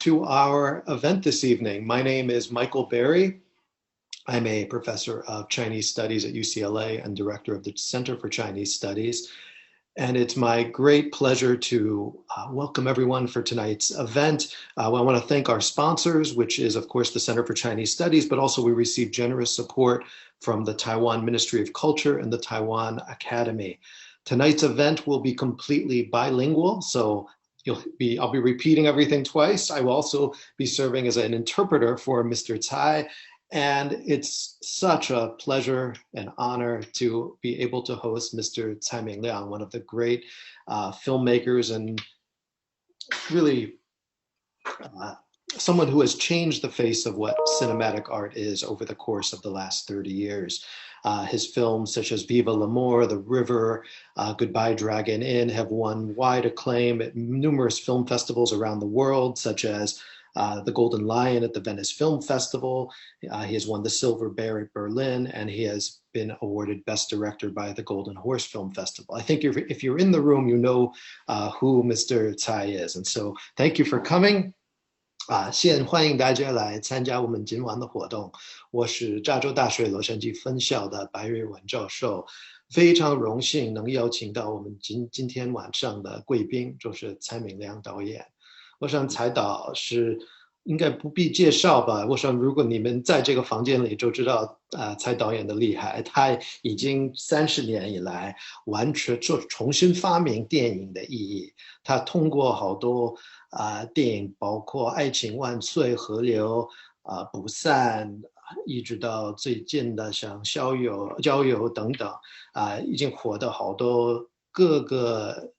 to our event this evening. My name is Michael Berry. I'm a professor of Chinese Studies at UCLA and director of the Center for Chinese Studies. And it's my great pleasure to welcome everyone for tonight's event. I want to thank our sponsors, which is, of course, the Center for Chinese Studies, but also we received generous support from the Taiwan Ministry of Culture and the Taiwan Academy. Tonight's event will be completely bilingual, so I'll be repeating everything twice. I will also be serving as an interpreter for Mr. Tsai. And it's such a pleasure and honor to be able to host Mr. Tsai Ming-liang, one of the great filmmakers and really someone who has changed the face of what cinematic art is over the course of the last 30 years. His films such as Vive L'Amour, The River, Goodbye Dragon Inn have won wide acclaim at numerous film festivals around the world, such as the Golden Lion at the Venice Film Festival. He has won the Silver Bear at Berlin, and he has been awarded Best Director by the Golden Horse Film Festival. I think if you're in the room, you know who Mr. Tsai is. And so thank you for coming. 现在欢迎大家来参加我们今晚的活动。我是加州大学洛杉矶分校的白瑞文教授，非常荣幸能邀请到我们今天晚上的贵宾，就是蔡明亮导演。我想蔡导是应该不必介绍吧，我想如果你们在这个房间里就知道蔡导演的厉害，他已经30年以来完全重新发明电影的意义。他通过好多电影，包括《爱情万岁》、《河流》、不散，一直到最近的像郊游等等，已经获得好多各个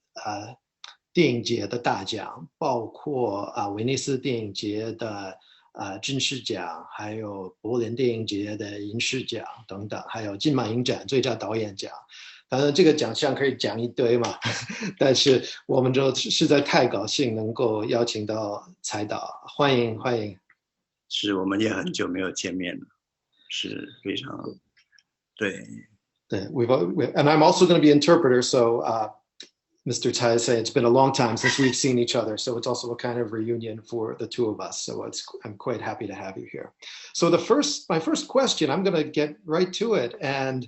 电影节的大奖，包括威尼斯电影节的金狮奖，还有柏林电影节的银狮奖等等，还有金马影展最佳导演奖。反正这个奖项可以讲一堆嘛，但是我们就实在太高兴能够邀请到蔡导，欢迎欢迎。是，我们也很久没有见面了，是非常对。对 and I'm also going to be interpreter, so Mr. Tsai said it's been a long time since we've seen each other, so it's also a kind of reunion for the two of us. So I'm quite happy to have you here. So my first question, I'm going to get right to it, and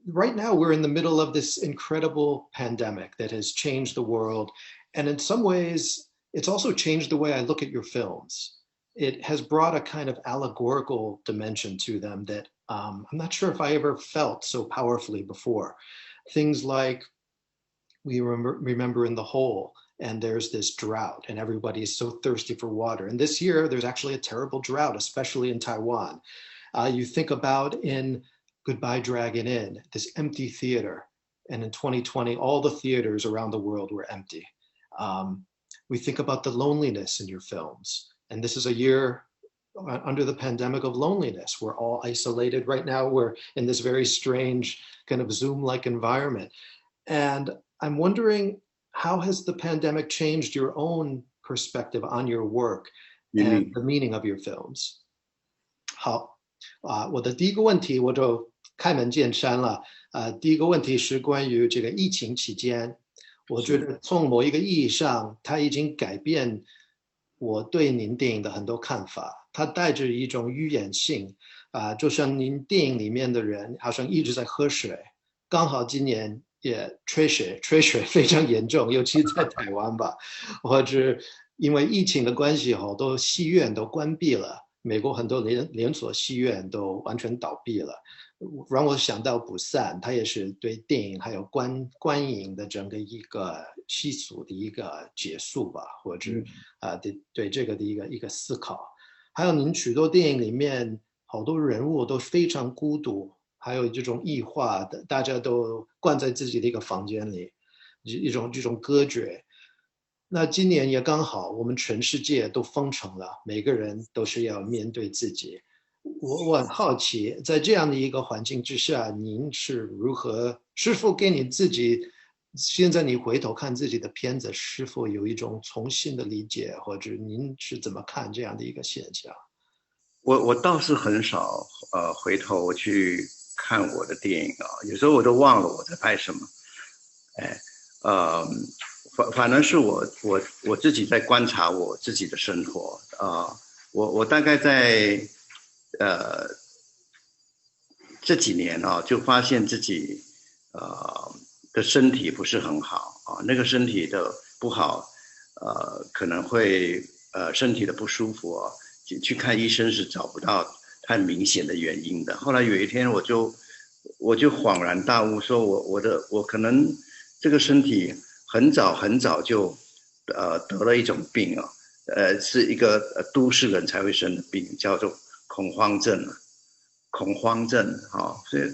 right now we're in the middle of this incredible pandemic that has changed the world, and in some ways it's also changed the way I look at your films. It has brought a kind of allegorical dimension to them that I'm not sure if I ever felt so powerfully before. Things like we remember in The Hole, and there's this drought and everybody is so thirsty for water. And this year there's actually a terrible drought, especially in Taiwan. You think about in Goodbye Dragon Inn, this empty theater. And in 2020, all the theaters around the world were empty. We think about the loneliness in your films. And this is a year under the pandemic of loneliness. We're all isolated right now. We're in this very strange kind of Zoom-like environment. And I'm wondering, how has the pandemic changed your own perspective on your work and the meaning of your films? 好，我的第一个问题我就开门见山了。第一个问题是关于这个疫情期间，我觉得从某一个意义上，它已经改变我对您电影的很多看法。它带着一种预言性，就像您电影里面的人好像一直在喝水，刚好今年也缺水非常严重，尤其在台湾吧，或者因为疫情的关系，好多戏院都关闭了，美国很多连锁戏院都完全倒闭了。让我想到不散，它也是对电影还有观影的整个一个习俗的一个结束吧，或者对这个的一个思考。还有您许多电影里面好多人物都非常孤独，还有这种异化的，大家都关在自己的一个房间里，这种隔绝。那今年也刚好我们全世界都封城了，每个人都是要面对自己。我很好奇，在这样的一个环境之下，您是否给你自己，现在你回头看自己的片子，是否有一种重新的理解，或者您是怎么看这样的一个现象？我倒是很少回头去看我的电影啊，有时候我都忘了我在拍什么。反而是我自己在观察我自己的生活我大概在这几年就发现自己的身体不是很好那个身体的不好可能会身体的不舒服去看医生是找不到太明显的原因的。后来有一天我就恍然大悟，说我可能这个身体很早就得了一种病是一个都市人才会生的病，叫做恐慌症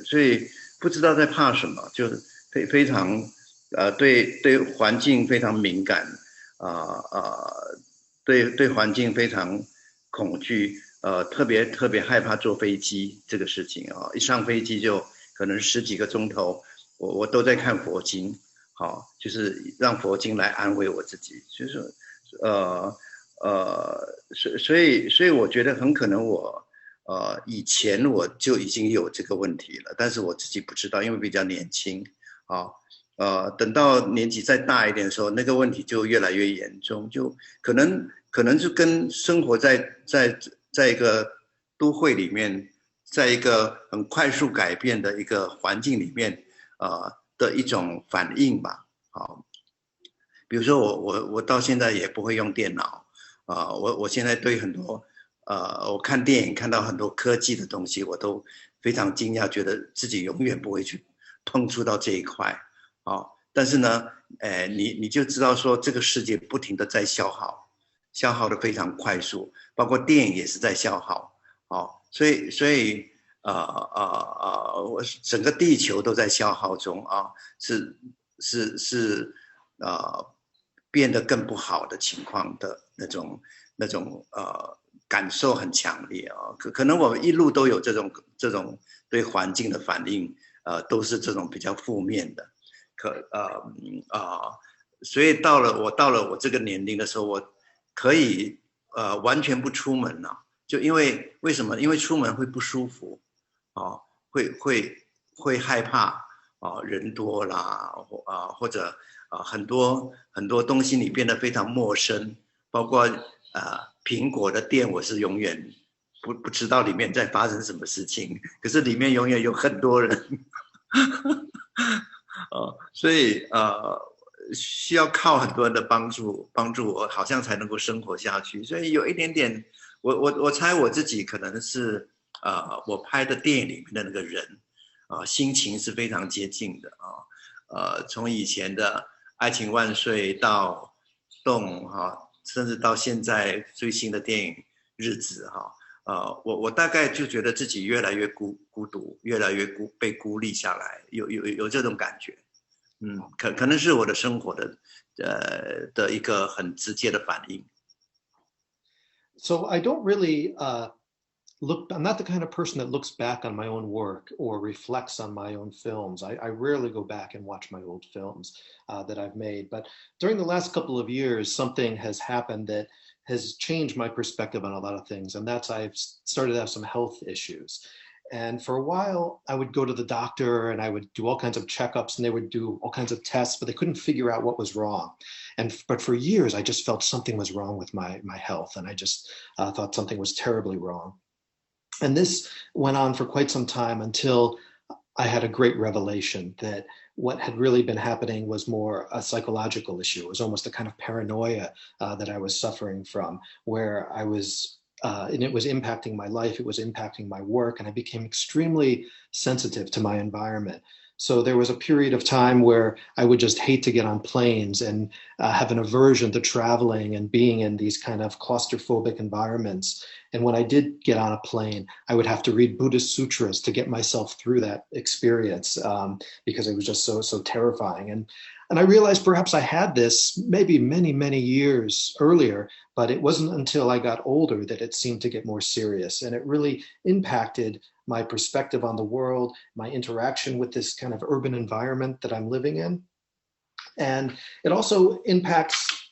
所以不知道在怕什么，就是非常对环境非常敏感对环境非常恐惧特别害怕坐飞机这个事情一上飞机就可能10几个钟头我都在看佛经就是让佛经来安慰我自己，就是所以我觉得很可能我以前我就已经有这个问题了，但是我自己不知道，因为比较年轻等到年纪再大一点的时候，那个问题就越来越严重，就可能就跟生活在一个都会里面，在一个很快速改变的一个环境里面的一种反应吧比如说我到现在也不会用电脑我现在对很多我看电影看到很多科技的东西，我都非常惊讶，觉得自己永远不会去碰触到这一块但是呢你就知道说这个世界不停的在消耗的非常快速，包括电影也是在消耗所以我整个地球都在消耗中是变得更不好的情况的那种感受很强烈可能我们一路都有这种对环境的反应都是这种比较负面的所以到了我这个年龄的时候，我可以完全不出门了就为什么？因为出门会不舒服会害怕人多啦或者很多东西你变得非常陌生，包括苹果的店我是永远不知道里面在发生什么事情，可是里面永远有很多人所以需要靠很多人的帮助我好像才能够生活下去，所以有一点点我猜我自己可能是我拍的电影里面的那个人心情是非常接近的从以前的爱情万岁到动甚至到现在最新的电影日子我大概就觉得自己越来越孤独，越来越被孤立下来，有这种感觉可能是我的生活的一个很直接的反应。So I don't really I'm not the kind of person that looks back on my own work or reflects on my own films. I rarely go back and watch my old films that I've made. But during the last couple of years, something has happened that has changed my perspective on a lot of things. And that's I've started to have some health issues. And for a while, I would go to the doctor and I would do all kinds of checkups and they would do all kinds of tests, but they couldn't figure out what was wrong. But for years, I just felt something was wrong with my health. And I just thought something was terribly wrong. And this went on for quite some time until I had a great revelation that what had really been happening was more a psychological issue. It was almost a kind of paranoia that I was suffering from, where I was and it was impacting my life, it was impacting my work, and I became extremely sensitive to my environment. So there was a period of time where I would just hate to get on planes and have an aversion to traveling and being in these kind of claustrophobic environments. And when I did get on a plane, I would have to read Buddhist sutras to get myself through that experience because it was just so terrifying. And I realized perhaps I had this maybe many years earlier, but it wasn't until I got older that it seemed to get more serious. And it really impacted my perspective on the world, my interaction with this kind of urban environment that I'm living in. And it also impacts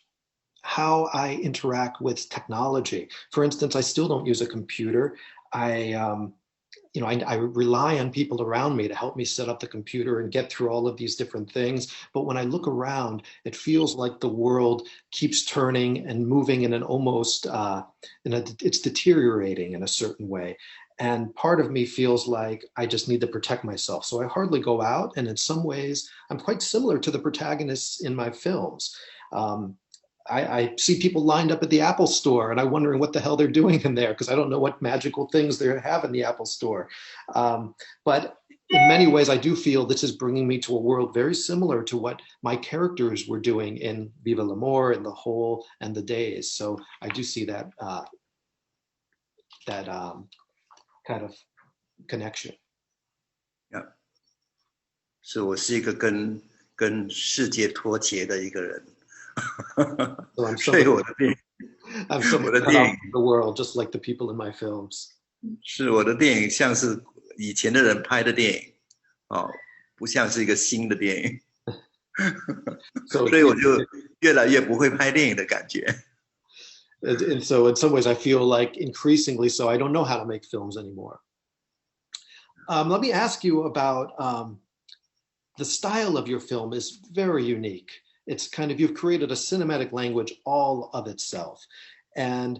how I interact with technology. For instance, I still don't use a computer. I rely on people around me to help me set up the computer and get through all of these different things. But when I look around, it feels like the world keeps turning and moving in an almost, it's deteriorating in a certain way. And part of me feels like I just need to protect myself. So I hardly go out. And in some ways, I'm quite similar to the protagonists in my films. I see people lined up at the Apple store and I'm wondering what the hell they're doing in there because I don't know what magical things they have in the Apple store. But in many ways, I do feel this is bringing me to a world very similar to what my characters were doing in Vive L'Amour, in The Whole, and The Days. So I do see that kind of connection. Yeah. 是我是一个跟世界脱节的一个人。So I'm 所以我的电影， I'm somewhat cut off from the world, just like the people in my films. 是我的电影像是以前的人拍的电影，不像是一个新的电影。所以我就越来越不会拍电影的感觉。And so in some ways, I feel like increasingly so, I don't know how to make films anymore. Let me ask you about the style of your film is very unique. It's kind of, you've created a cinematic language all of itself. And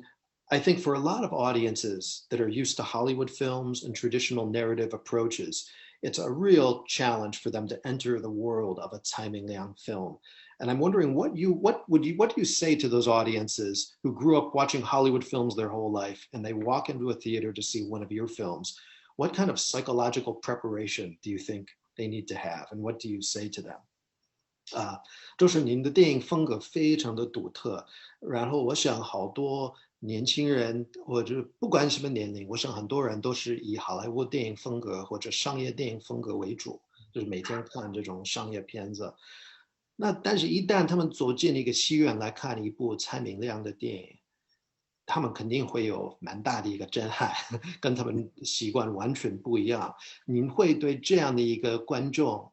I think for a lot of audiences that are used to Hollywood films and traditional narrative approaches, it's a real challenge for them to enter the world of a Tsai Ming-liang film. And I'm wondering what do you say to those audiences who grew up watching Hollywood films their whole life and they walk into a theater to see one of your films? What kind of psychological preparation do you think they need to have? And what do you say to them? 就是您的电影风格非常的独特，然后我想好多年轻人或者不管什么年龄，我想很多人都是以好莱坞电影风格或者商业电影风格为主，就是每天看这种商业片子。那但是一旦他们走进一个戏院来看一部蔡明亮的电影，他们肯定会有蛮大的一个震撼，跟他们习惯完全不一样。您会对这样的一个观众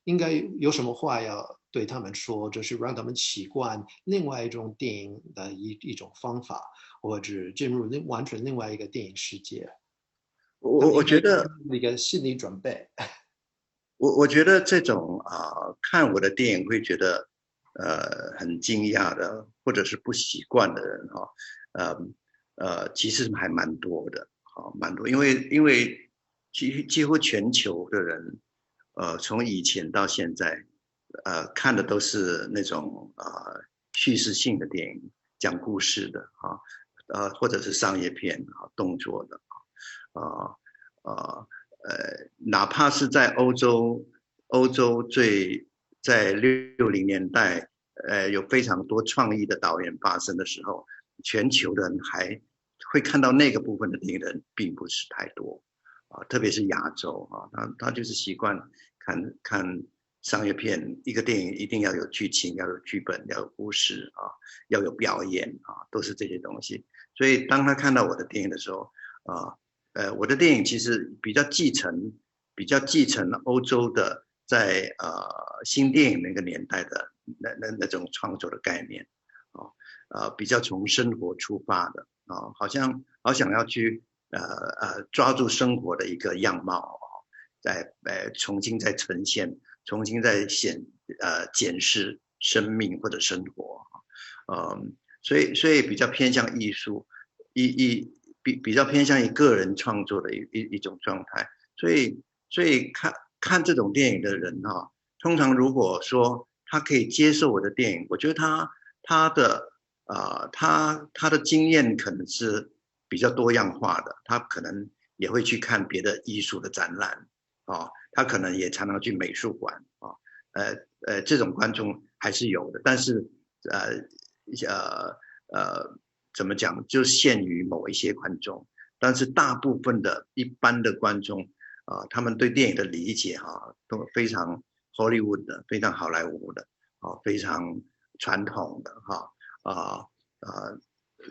应该有什么话要对他们说，就是让他们习惯另外一种电影的一种方法，或者进入完全另外一个电影世界。我觉得一个心理准备。我觉得这种看我的电影会觉得很惊讶的，或者是不习惯的人其实还蛮多的，蛮多，因为几乎全球的人。从以前到现在，看的都是那种叙事性的电影，讲故事的或者是商业片动作的哪怕是在欧洲在60年代，有非常多创意的导演发生的时候，全球的人还会看到那个部分的电影的人并不是太多。特别是亚洲他就是习惯看商业片，一个电影一定要有剧情，要有剧本，要有故事要有表演都是这些东西。所以当他看到我的电影的时候我的电影其实比较继承欧洲的在新电影那个年代的那种创作的概念比较从生活出发的好想要去抓住生活的一个样貌重新再呈现，重新再检视生命或者生活所以比较偏向艺术比较偏向于个人创作的一种状态，所以看这种电影的人通常如果说他可以接受我的电影，我觉得他的经验可能是比较多样化的，他可能也会去看别的艺术的展览他可能也常常去美术馆这种观众还是有的，但是怎么讲，就限于某一些观众，但是大部分的一般的观众他们对电影的理解都非常 Hollywood 的，非常好莱坞的非常传统的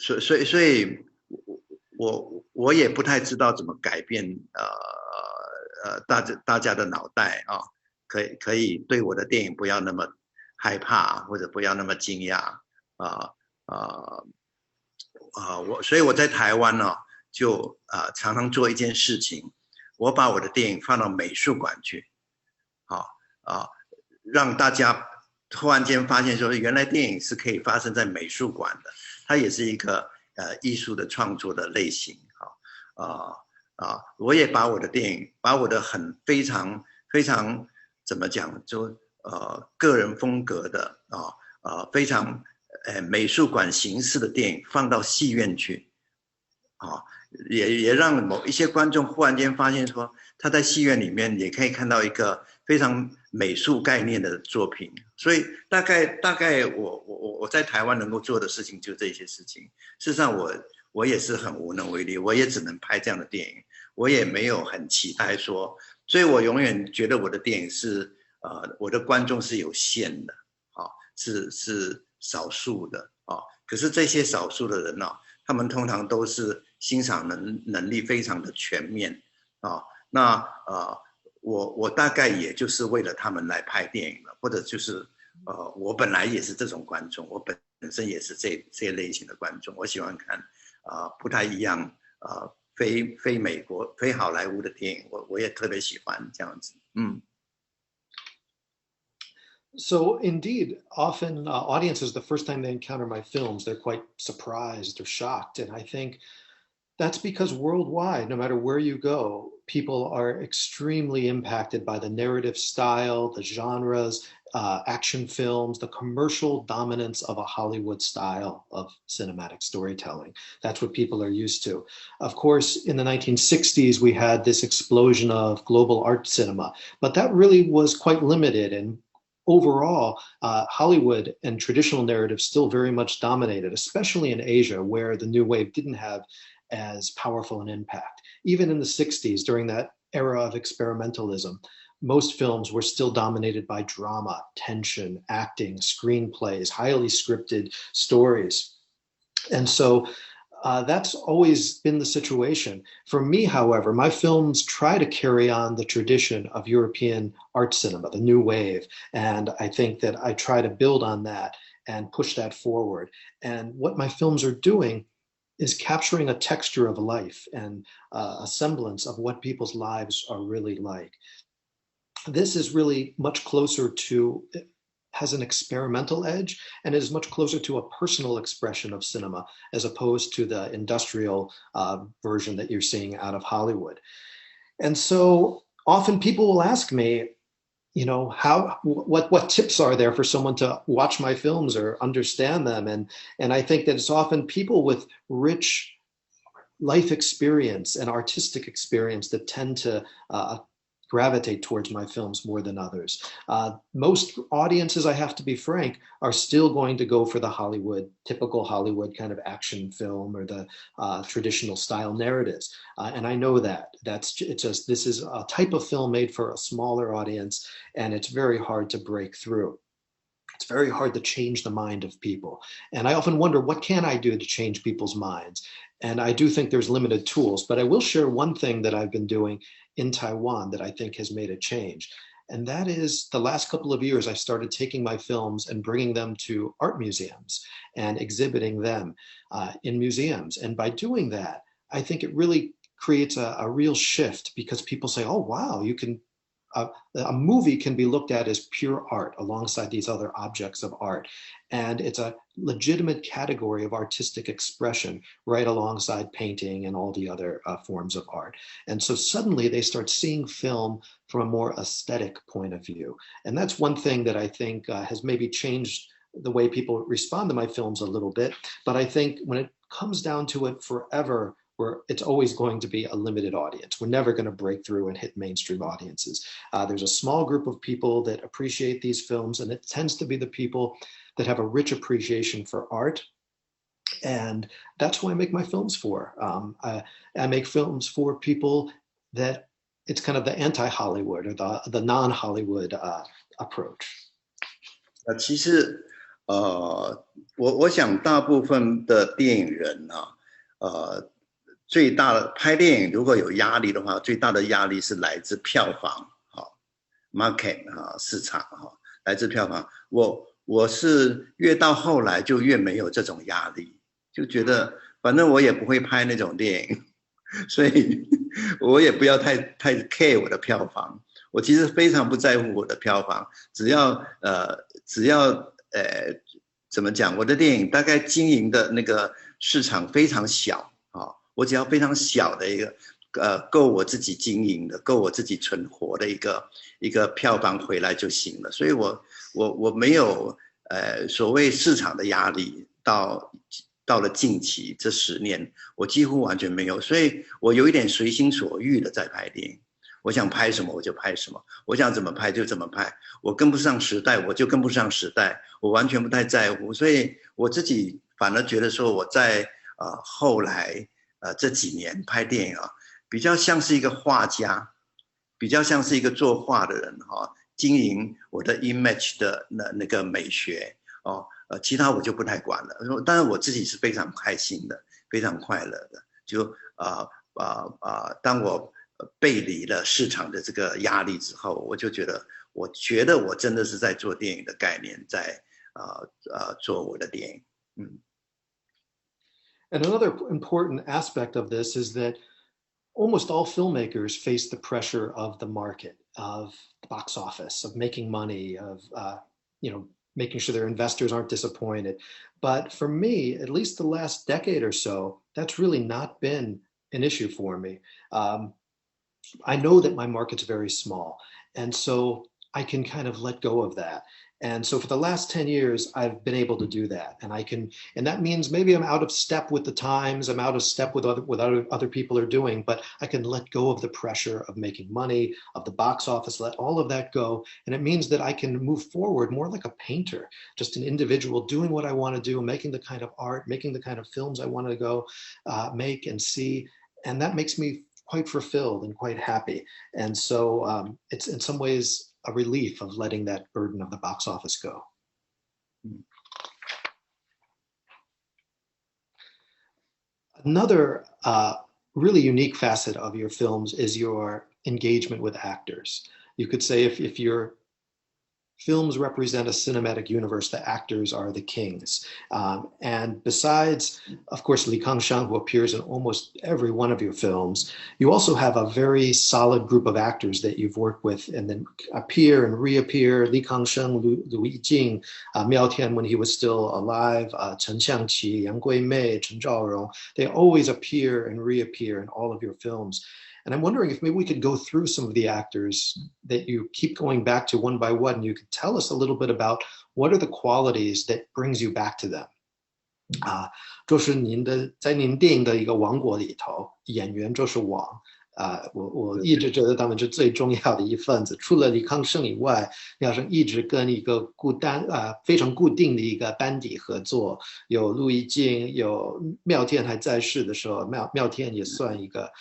所以我也不太知道怎么改变大家的脑袋可以对我的电影不要那么害怕，或者不要那么惊讶所以我在台湾就常常做一件事情，我把我的电影放到美术馆去，让大家突然间发现说，原来电影是可以发生在美术馆的，它也是一个艺术的创作的类型。我也把我的电影，把我的非常非常怎么讲，就个人风格的非常美术馆形式的电影放到戏院去，也让某一些观众忽然间发现说，他在戏院里面也可以看到一个非常美术概念的作品。所以大概我在台湾能够做的事情就这些事情。事实上我也是很无能为力，我也只能拍这样的电影，我也没有很期待说，所以我永远觉得我的电影是我的观众是有限的，是少数的可是这些少数的人他们通常都是欣赏能力非常的全面那我大概也就是为了他们来拍电影了，或者就是我本来也是这种观众，我本身也是这类型的观众，我喜欢看不太一样非美国非好莱坞的电影，我也特别喜欢这样子。So indeed, often audiences, the first time they encounter my films, they're quite surprised or shocked. And I think that's because worldwide, no matter where you go, people are extremely impacted by the narrative style, the genres, action films, the commercial dominance of a Hollywood style of cinematic storytelling. That's what people are used to. Of course, in the 1960s, we had this explosion of global art cinema, but that really was quite limited. And overall, Hollywood and traditional narratives still very much dominated, especially in Asia, where the new wave didn't have as powerful an impact. Even in the 60s, during that era of experimentalism, most films were still dominated by drama, tension, acting, screenplays, highly scripted stories. And so that's always been the situation. For me, however, my films try to carry on the tradition of European art cinema, the new wave. And I think that I try to build on that and push that forward. And what my films are doing is capturing a texture of life and a semblance of what people's lives are really like. This is really much closer to, has an experimental edge, and is much closer to a personal expression of cinema as opposed to the industrial version that you're seeing out of Hollywood. And so often people will ask me, what tips are there for someone to watch my films or understand them? And I think that it's often people with rich life experience and artistic experience that tend to gravitate towards my films more than others. Most audiences, I have to be frank, are still going to go for the typical Hollywood kind of action film or the traditional style narratives. And I know that. This is a type of film made for a smaller audience, and it's very hard to break through. It's very hard to change the mind of people. And I often wonder, what can I do to change people's minds? And I do think there's limited tools, but I will share one thing that I've been doing in Taiwan that I think has made a change. And that is, the last couple of years, I started taking my films and bringing them to art museums and exhibiting them in museums. And by doing that, I think it really creates a real shift, because people say, oh, wow, you can, a movie can be looked at as pure art alongside these other objects of art. And it's a legitimate category of artistic expression right alongside painting and all the other forms of art. And so suddenly they start seeing film from a more aesthetic point of view. And that's one thing that I think has maybe changed the way people respond to my films a little bit. But I think when it comes down to it, forever, where it's always going to be a limited audience. We're never going to break through and hit mainstream audiences. There's a small group of people that appreciate these films, and it tends to be the people that have a rich appreciation for art. And that's who I make my films for. I make films for people that it's kind of the anti-Hollywood or the non-Hollywood approach. 其实我想大部分的电影人最大的拍电影如果有压力的话，最大的压力是来自票房market 市场来自票房。我是越到后来就越没有这种压力，就觉得反正我也不会拍那种电影，所以我也不要太 care 我的票房。我其实非常不在乎我的票房，只要怎么讲，我的电影大概经营的那个市场非常小啊，我只要非常小的一个够我自己经营的，够我自己存活的一个票房回来就行了。所以我没有所谓市场的压力，到了近期这10年，我几乎完全没有，所以我有一点随心所欲的在拍电影。我想拍什么我就拍什么，我想怎么拍就怎么拍，我跟不上时代我就跟不上时代，我完全不太在乎。所以我自己反而觉得说我在后来这几年拍电影啊，比较像是一个画家，比较像是一个作画的人经营我的 image 的那个美学其他我就不太管了。当然我自己是非常开心的，非常快乐的。就当我背离了市场的这个压力之后，我觉得我真的是在做电影的概念，在做我的电影。And another important aspect of this is that almost all filmmakers face the pressure of the market, of the box office, of making money, of making sure their investors aren't disappointed. But for me, at least the last decade or so, that's really not been an issue for me. I know that my market's very small, and so I can kind of let go of that. And so for the last 10 years, I've been able to do that. And that means maybe I'm out of step with the times, I'm out of step with what other people are doing, but I can let go of the pressure of making money, of the box office, let all of that go. And it means that I can move forward more like a painter, just an individual doing what I want to do, making the kind of art, making the kind of films I want to go make and see. And that makes me quite fulfilled and quite happy. And so it's in some ways a relief of letting that burden of the box office go. Another really unique facet of your films is your engagement with actors. You could say if your films represent a cinematic universe, the actors are the kings. And besides, of course, Li Kangsheng, who appears in almost every one of your films, you also have a very solid group of actors that you've worked with and then appear and reappear. Li Kangsheng, Lu Yijing, Miao Tian when he was still alive, Chen Xiangqi, Yang Guimei, Chen Zhaorong. They always appear and reappear in all of your films. And I'm wondering if maybe we could go through some of the actors that you keep going back to one by one. You could tell us a little bit about what are the qualities that brings you back to them. 就是在您电影的一个王国里头，演员就是王。我一直觉得他们是最重要的一份子。除了李康生以外，廖生一直跟一个非常固定的一个班底合作。有陆一静，有妙天还在世的时候，妙天也算一个。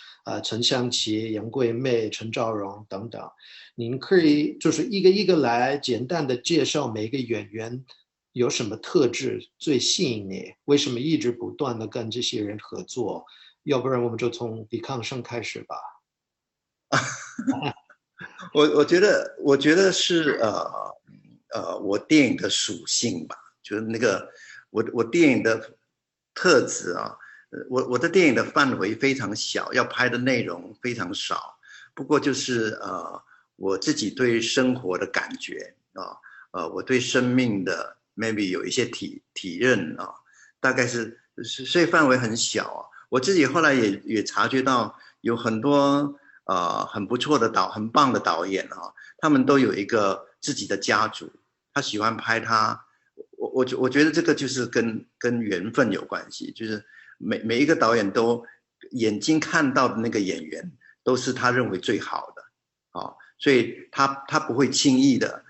陈香琪、杨贵妹、陈兆荣等等。您可以就是一个一个来，简单的介绍每个演员有什么特质最吸引你，为什么一直不断的跟这些人合作。要不然我们就从李康生开始吧。我觉得是我电影的属性吧，就是那个我电影的特质啊，我的电影的范围非常小，要拍的内容非常少。不过就是我自己对生活的感觉我对生命的 maybe 有一些体认大概是所以范围很小我自己后来也察觉到有很多很不错的很棒的导演他们都有一个自己的家族，他喜欢拍他，我觉得这个就是跟缘分有关系，就是每一个导演都眼睛看到的那个演员都是他认为最好的所以他不会轻易的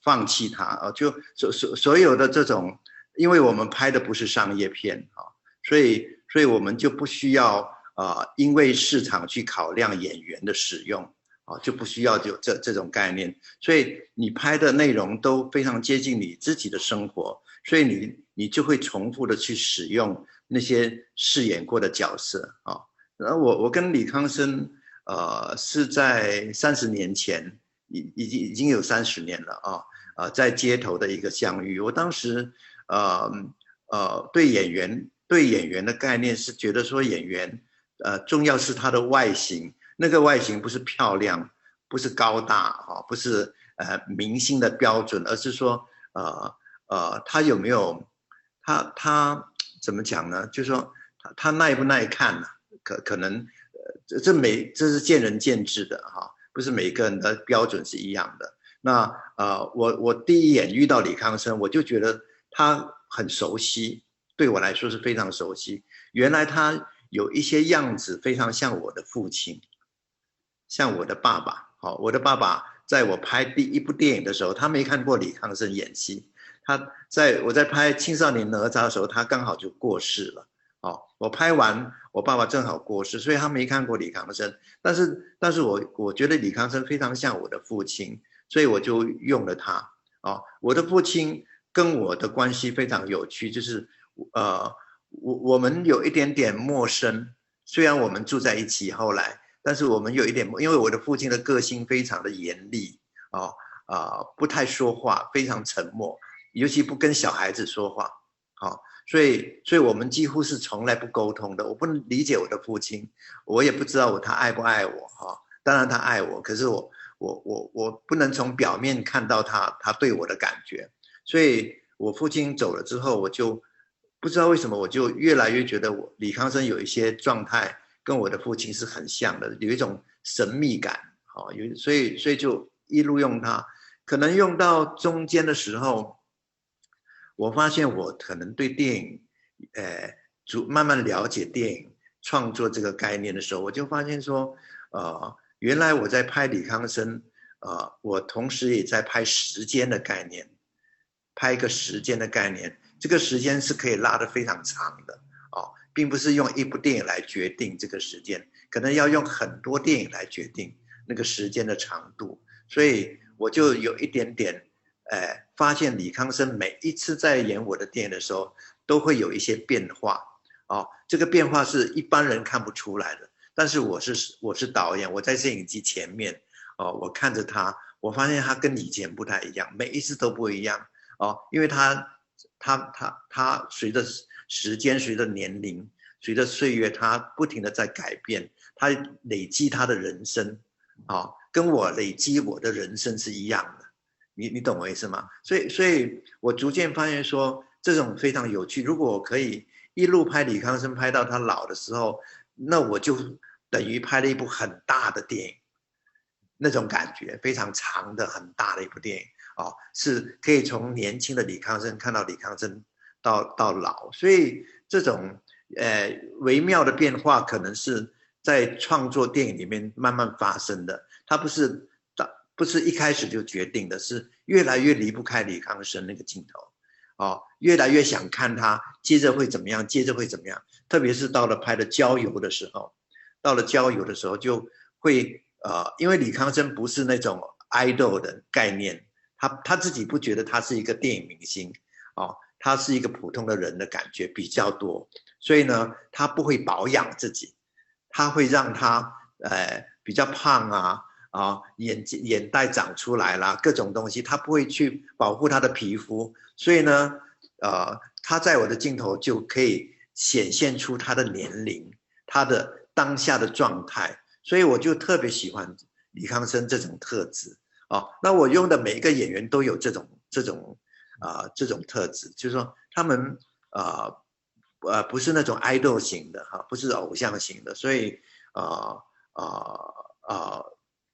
放弃他就所有的这种，因为我们拍的不是商业片所以我们就不需要因为市场去考量演员的使用就不需要有这种概念，所以你拍的内容都非常接近你自己的生活，所以你就会重复的去使用那些饰演过的角色然后我跟李康生是在30年前已经有30年了在街头的一个相遇。我当时对演员的概念是觉得说演员重要是它的外形，那个外形不是漂亮，不是高大不是明星的标准，而是说它有没有它怎么讲呢？就是说它耐不耐看呢？可能这是见仁见智的不是每个人的标准是一样的。那我第一眼遇到李康生，我就觉得他很熟悉，对我来说是非常熟悉。原来他有一些样子非常像我的父亲，像我的爸爸。我的爸爸在我拍第一部电影的时候，他没看过李康生演戏。我在拍青少年哪吒的时候，他刚好就过世了。我拍完，我爸爸正好过世，所以他没看过李康生。但是我觉得李康生非常像我的父亲，所以我就用了他。我的父亲跟我的关系非常有趣，就是我们有一点点陌生，虽然我们住在一起后来，但是我们有一点，因为我的父亲的个性非常的严厉不太说话，非常沉默，尤其不跟小孩子说话所以我们几乎是从来不沟通的。我不能理解我的父亲，我也不知道他爱不爱我当然他爱我，可是我不能从表面看到他对我的感觉。所以我父亲走了之后，我就不知道为什么，我就越来越觉得李康生有一些状态跟我的父亲是很像的，有一种神秘感所以就一路用他。可能用到中间的时候，我发现我可能对电影慢慢了解电影创作这个概念的时候，我就发现说原来我在拍李康生我同时也在拍时间的概念，拍一个时间的概念。这个时间是可以拉得非常长的并不是用一部电影来决定这个时间，可能要用很多电影来决定那个时间的长度。所以我就有一点点发现李康生每一次在演我的电影的时候都会有一些变化这个变化是一般人看不出来的。但是我是导演，我在摄影机前面我看着他，我发现他跟以前不太一样，每一次都不一样因为他随着时间，随着年龄，随着岁月，他不停的在改变，他累积他的人生跟我累积我的人生是一样的。你懂我意思吗？所以我逐渐发现说这种非常有趣。如果我可以一路拍李康生拍到他老的时候，那我就等于拍了一部很大的电影，那种感觉非常长的很大的一部电影是可以从年轻的李康生看到李康生到老。所以这种微妙的变化可能是在创作电影里面慢慢发生的，它不是一开始就决定的，是越来越离不开李康生那个镜头越来越想看他接着会怎么样，接着会怎么样。特别是到了拍的郊游的时候，就会因为李康生不是那种 idol 的概念，他自己不觉得他是一个电影明星他是一个普通的人的感觉比较多。所以呢，他不会保养自己，他会让他比较胖眼袋长出来啦，各种东西他不会去保护他的皮肤。所以呢他在我的镜头就可以显现出他的年龄，他的当下的状态。所以我就特别喜欢李康生这种特质那我用的每一个演员都有这种特质，就是说他们不是那种 idol 型的不是偶像型的。所以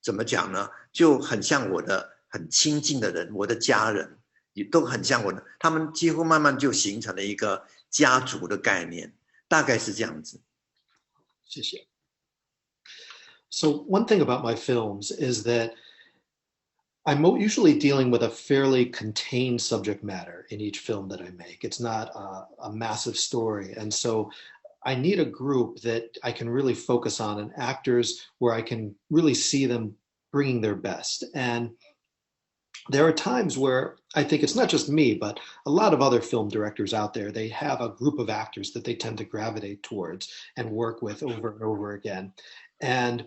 怎么讲呢，就很像我的很亲近的人，我的家人也都很像我的，他们几乎慢慢就形成了一个家族的概念，大概是这样子。谢谢。So one thing about my films is that I'm usually dealing with a fairly contained subject matter in each film that I make. It's not a massive story. And so I need a group that I can really focus on, and actors where I can really see them bringing their best. And there are times where I think it's not just me, but a lot of other film directors out there, they have a group of actors that they tend to gravitate towards and work with over and over again. And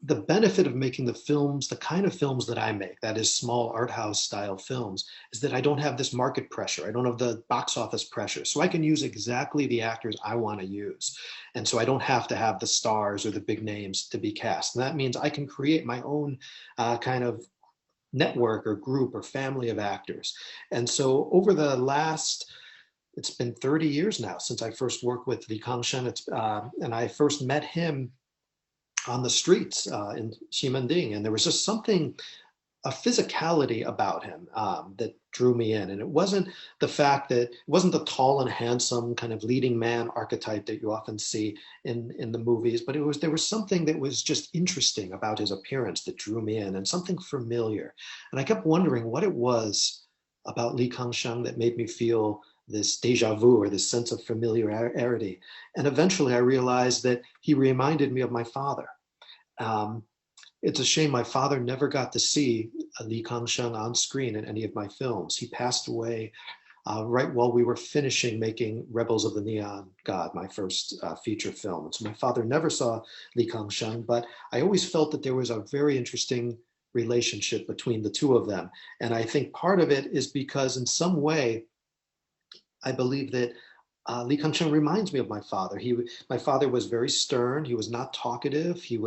the benefit of making the films, the kind of films that I make, that is small art house style films, is that I don't have this market pressure. I don't have the box office pressure. So I can use exactly the actors I want to use. And so I don't have to have the stars or the big names to be cast. And that means I can create my own kind of network or group or family of actors. And so over the last, it's been 30 years now since I first worked with Li Kangsheng, and I first met him on the streets in Ximending, and there was just something, a physicality about him that drew me in. And it wasn't the fact that, it wasn't the tall and handsome kind of leading man archetype that you often see in the movies, but there was something that was just interesting about his appearance that drew me in, and something familiar. And I kept wondering what it was about Li Kangsheng that made me feel this deja vu or this sense of familiarity. And eventually I realized that he reminded me of my father. It's a shame my father never got to see Li Kangsheng on screen in any of my films. He passed away right while we were finishing making Rebels of the Neon God, my first feature film. And so my father never saw Li Kangsheng, but I always felt that there was a very interesting relationship between the two of them. And I think part of it is because in some way, I believe that Li Kangsheng reminds me of my father. My father was very stern. He was not talkative. He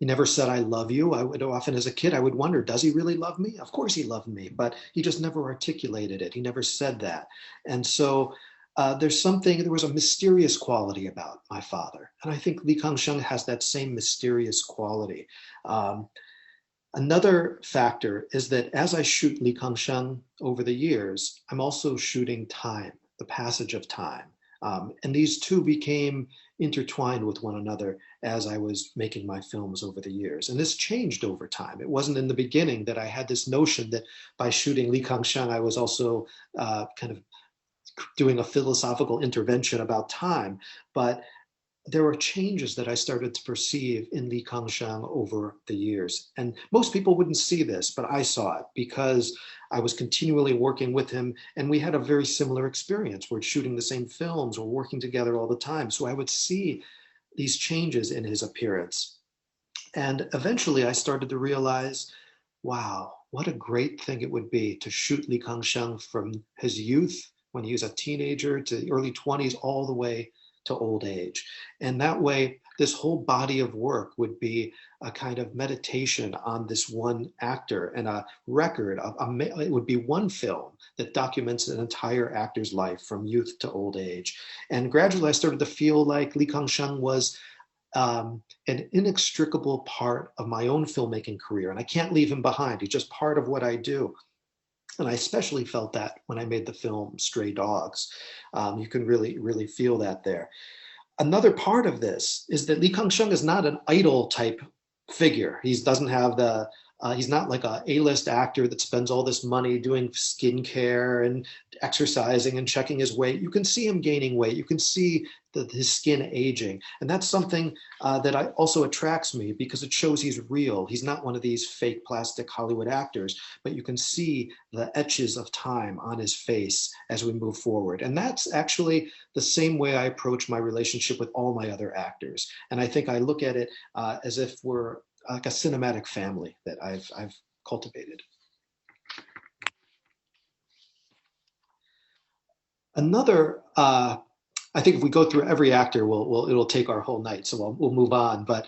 never said, "I love you." I would often, as a kid, I would wonder, does he really love me? Of course he loved me, but he just never articulated it. He never said that. And so there was a mysterious quality about my father. And I think Li Kangsheng has that same mysterious quality. Another factor is that as I shoot Li Kangsheng over the years, I'm also shooting time, the passage of time. And these two became intertwined with one another as I was making my films over the years. And this changed over time. It wasn't in the beginning that I had this notion that by shooting Li Kangsheng, I was also kind of doing a philosophical intervention about time. But there were changes that I started to perceive in Li Kangsheng over the years. And most people wouldn't see this, but I saw it because I was continually working with him, and we had a very similar experience. We're shooting the same films, we're working together all the time. So I would see these changes in his appearance. And eventually I started to realize, wow, what a great thing it would be to shoot Li Kangsheng from his youth, when he was a teenager, to the early 20s, all the way to old age. And that way, this whole body of work would be a kind of meditation on this one actor and a record. It would be one film that documents an entire actor's life from youth to old age. And gradually, I started to feel like Li Kangsheng was an inextricable part of my own filmmaking career. And I can't leave him behind. He's just part of what I do. And I especially felt that when I made the film Stray Dogs. You can really, really feel that there. Another part of this is that Li Kangsheng is not an idol type figure. He doesn't have he's not like a A-list actor that spends all this money doing skincare and exercising and checking his weight. You can see him gaining weight. You can see his skin aging. And that's something that also attracts me because it shows he's real. He's not one of these fake plastic Hollywood actors, but you can see the etches of time on his face as we move forward. And that's actually the same way I approach my relationship with all my other actors. And I think I look at it as if we're like a cinematic family that I've cultivated. Another, I think if we go through every actor, it'll take our whole night, so we'll move on. But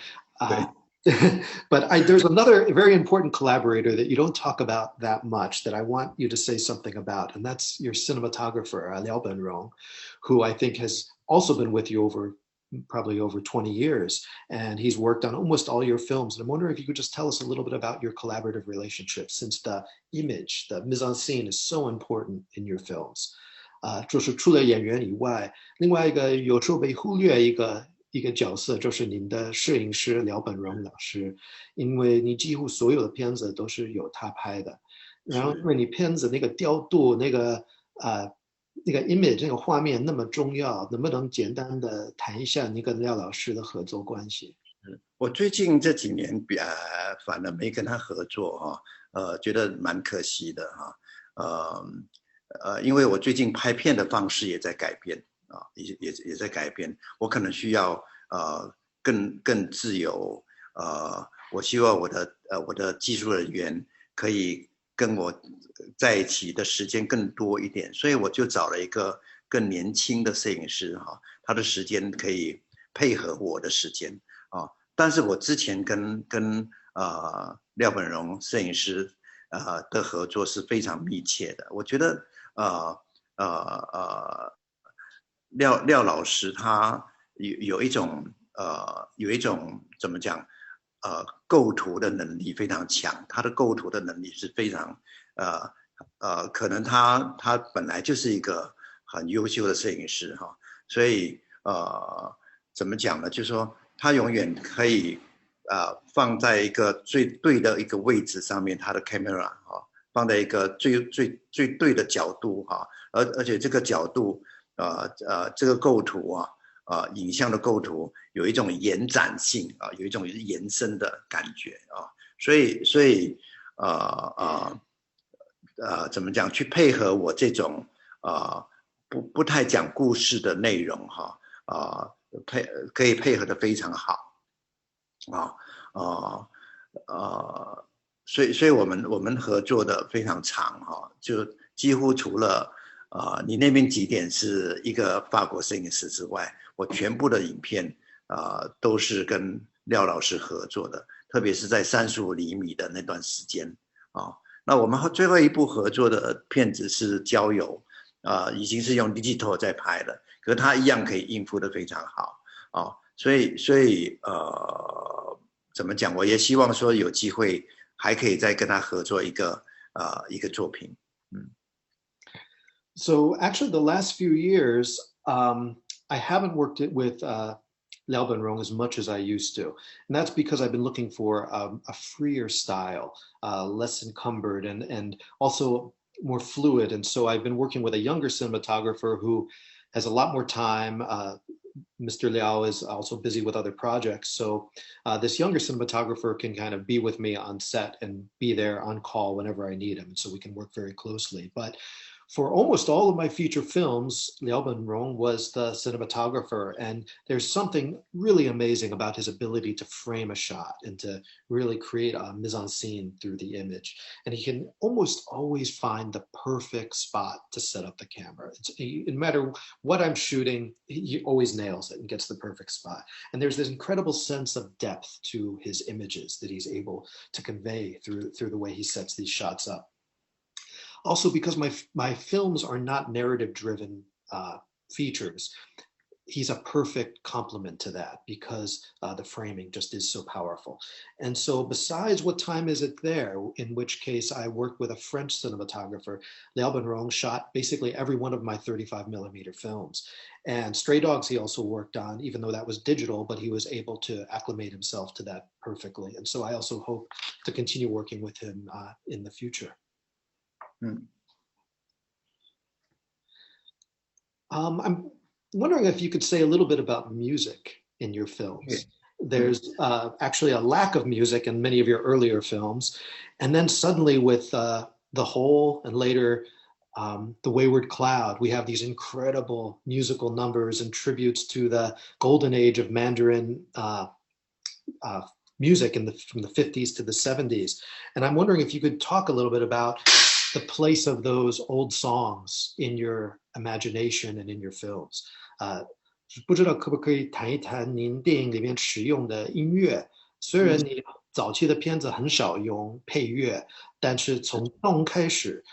there's another very important collaborator that you don't talk about that much that I want you to say something about, and that's your cinematographer, Liao Benrong, who I think has also been with you probably over 20 years, and he's worked on almost all your films. And I'm wondering if you could just tell us a little bit about your collaborative relationship, since the image, the mise en scene is so important in your films. 就是除了演员以外，另外一个有时候被忽略一个角色，就是您的摄影师廖本荣老师，因为你几乎所有的片子都是由他拍的，然后因为你片子那个调度那个image 那个画面那么重要，能不能简单的谈一下你跟廖老师的合作关系？我最近这几年反而没跟他合作觉得蛮可惜的因为我最近拍片的方式也在改变也在改变，我可能需要更自由。我希望我的技术人员可以跟我在一起的时间更多一点，所以我就找了一个更年轻的摄影师哈，他的时间可以配合我的时间啊。但是我之前跟廖本荣摄影师的合作是非常密切的，我觉得廖老师他有一种怎么讲构图的能力非常强，他的构图的能力是非常可能他本来就是一个很优秀的摄影师哈，所以怎么讲呢？就是说他永远可以放在一个最对的一个位置上面，他的 camera 放在一个最对的角度哈，而且这个角度这个构图影像的构图有一种延展性有一种延伸的感觉所以怎么讲？去配合我这种不太讲故事的内容可以配合得非常好所以我们合作的非常长就几乎除了你那边几点是一个法国摄影师之外，我全部的影片都是跟廖老师合作的，特别是在35厘米的那段时间那我们最后一部合作的片子是郊游已经是用 digital 在拍了，可是他一样可以应付得非常好所以怎么讲？我也希望说有机会还可以再跟他合作一个作品。So actually, the last few years, I haven't worked with Liao Benrong as much as I used to. And that's because I've been looking for a freer style, less encumbered and also more fluid. And so I've been working with a younger cinematographer who has a lot more time. Mr. Liao is also busy with other projects. So this younger cinematographer can kind of be with me on set and be there on call whenever I need him. And so we can work very closely. But for almost all of my feature films, Liao Benrong was the cinematographer, and there's something really amazing about his ability to frame a shot and to really create a mise-en-scene through the image. And he can almost always find the perfect spot to set up the camera. No matter what I'm shooting, he always nails it and gets the perfect spot. And there's this incredible sense of depth to his images that he's able to convey through the way he sets these shots up. Also, because my films are not narrative-driven features, he's a perfect complement to that because the framing just is so powerful. And so besides What Time Is It There, in which case I worked with a French cinematographer, Liao Benrong shot basically every one of my 35mm films. And Stray Dogs he also worked on, even though that was digital, but he was able to acclimate himself to that perfectly. And so I also hope to continue working with him in the future. I'm wondering if you could say a little bit about music in your films. There's actually a lack of music in many of your earlier films. And then suddenly with The Hole and later The Wayward Cloud, we have these incredible musical numbers and tributes to the golden age of Mandarin music from the 50s to the 70s. And I'm wondering if you could talk a little bit about the place of those old songs in your imagination and in your films. 不知道可不可以谈一谈您电影里面使用的音乐？虽然你早期的片子很少用配乐，但是从动开始，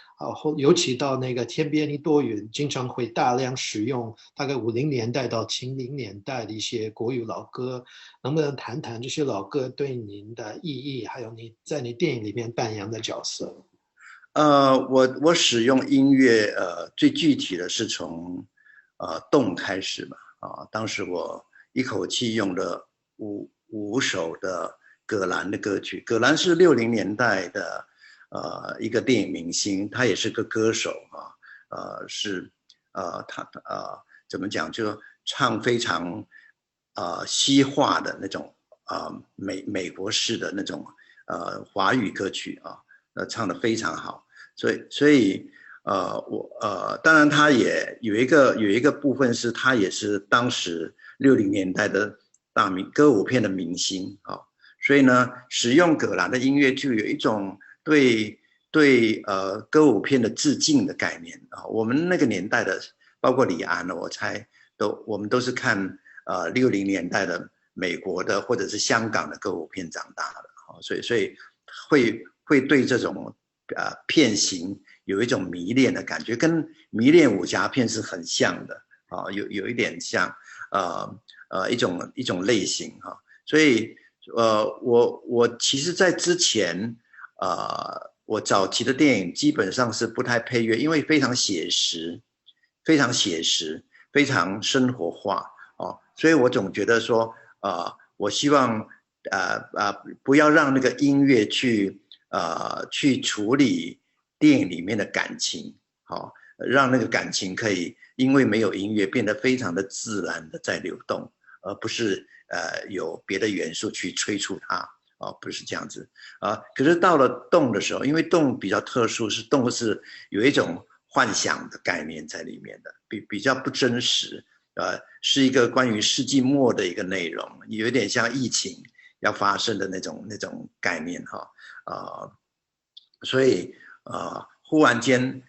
尤其到那个天边一朵云，经常会大量使用大概50年代到70年代的一些国语老歌。能不能谈谈这些老歌对您的意义，还有你在你电影里面扮演的角色？我使用音乐最具体的是从动开始吧当时我一口气用了五首的葛兰的歌曲。葛兰是60年代的一个电影明星，他也是个歌手他怎么讲，就唱非常西化的那种美国式的那种华语歌曲唱得非常好，所以当然他也有一个部分是他也是当时60年代的歌舞片的明星啊，所以呢，使用葛兰的音乐就有一种对歌舞片的致敬的概念啊。我们那个年代的，包括李安呢，我猜我们都是看60年代的美国的或者是香港的歌舞片长大的啊，所以会对这种片型有一种迷恋的感觉，跟迷恋武侠片是很像的啊，有一点像一种类型哈，所以我其实在之前我早期的电影基本上是不太配乐，因为非常写实，非常写实，非常生活化哦，所以我总觉得说我希望不要让那个音乐去处理电影里面的感情，好，让那个感情可以因为没有音乐变得非常的自然的在流动，而不是有别的元素去催促它，不是这样子可是到了动的时候，因为动比较特殊，动是有一种幻想的概念在里面的，比较不真实，是一个关于世纪末的一个内容，有一点像疫情要发生的那种概念哈所以忽然间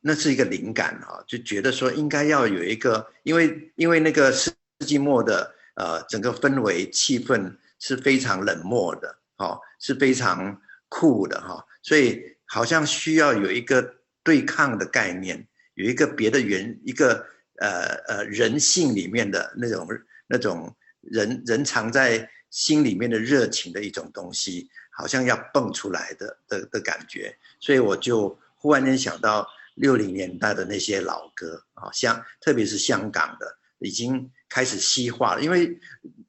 那是一个灵感就觉得说应该要有一个，因为那个世纪末的整个氛围气氛是非常冷漠的是非常酷的所以好像需要有一个对抗的概念，有一个别的一个人性里面的那种人藏在心里面的热情的一种东西，好像要蹦出来的感觉，所以我就忽然间想到60年代的那些老歌特别是香港的已经开始西化了，因为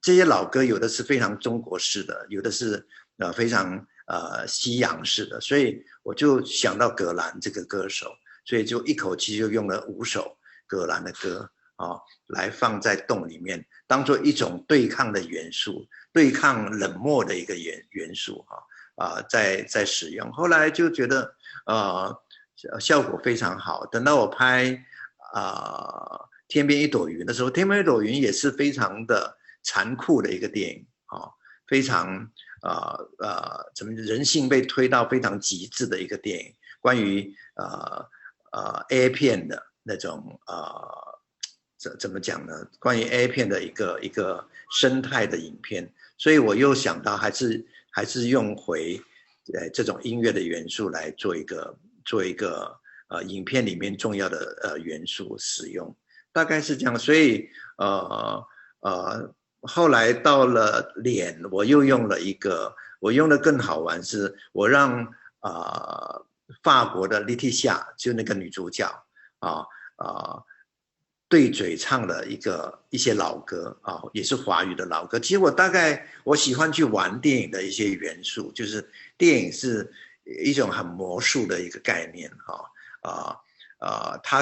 这些老歌有的是非常中国式的，有的是非常西洋式的，所以我就想到葛兰这个歌手，所以就一口气就用了5首葛兰的歌来放在动里面，当做一种对抗的元素，对抗冷漠的一个元素在使用。后来就觉得效果非常好。等到我拍天边一朵云的时候，天边一朵云也是非常的残酷的一个电影非常怎么人性被推到非常极致的一个电影，关于A 片的那种怎么讲呢？关于 A 片的一个生态的影片，所以我又想到还是用回这种音乐的元素来做一个影片里面重要的元素使用，大概是这样。所以后来到了脸，我又用了我用的更好玩，是我让法国的莉蒂夏，就那个女主角对嘴唱的一些老歌也是华语的老歌。其实我喜欢去玩电影的一些元素，就是电影是一种很魔术的一个概念它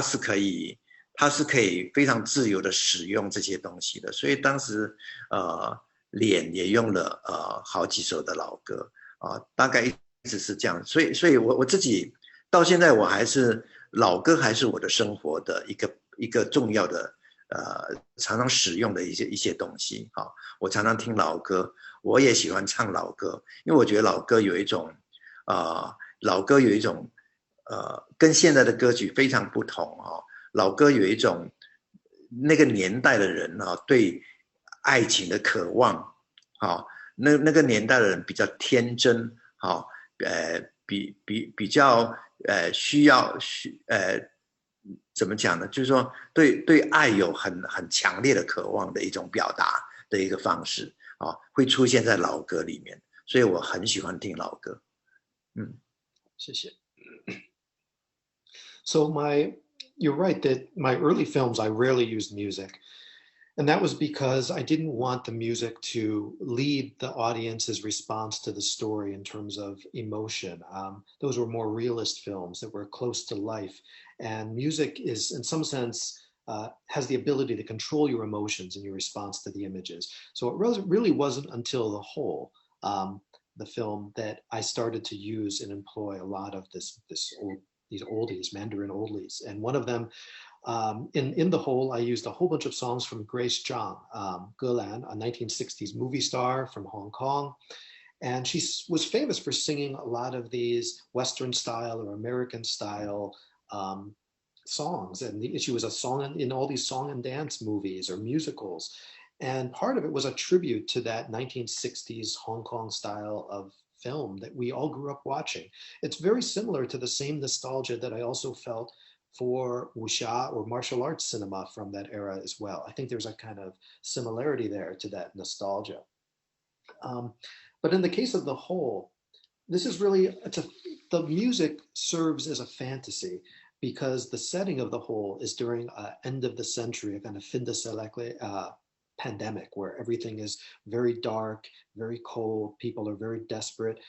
是可以非常自由的使用这些东西的。所以当时脸也用了好几首的老歌大概一直是这样。所以我自己到现在我还是老歌还是我的生活的一个重要的常常使用的一些东西我常常听老歌，我也喜欢唱老歌，因为我觉得老歌有一种跟现在的歌曲非常不同老歌有一种那个年代的人对爱情的渴望那个年代的人比较天真比较需要怎么讲呢？就是说对爱有很强烈的渴望的一种表达的一个方式会出现在老歌里面，所以我很喜欢听老歌。谢谢。So you're right that my early films, I rarely used music. And that was because I didn't want the music to lead the audience's response to the story in terms of emotion. Those were more realist films that were close to life. And music is, in some sense, has the ability to control your emotions and your response to the images. So it really wasn't until The Whole, the film, that I started to use and employ a lot of these oldies, Mandarin oldies. And one of them In the whole, I used a whole bunch of songs from Grace Zhang, Gelan, a 1960s movie star from Hong Kong. And she was famous for singing a lot of these Western style or American style songs. And she was a song in all these song and dance movies or musicals. And part of it was a tribute to that 1960s Hong Kong style of film that we all grew up watching. It's very similar to the same nostalgia that I also felt for wuxia or martial arts cinema from that era as well. I think there's a kind of similarity there to that nostalgia. But in the case of the whole, this is really, the music serves as a fantasy because the setting of the whole is during end of the century, a kind of fin de siècle pandemic where everything is very dark, very cold, people are very desperate.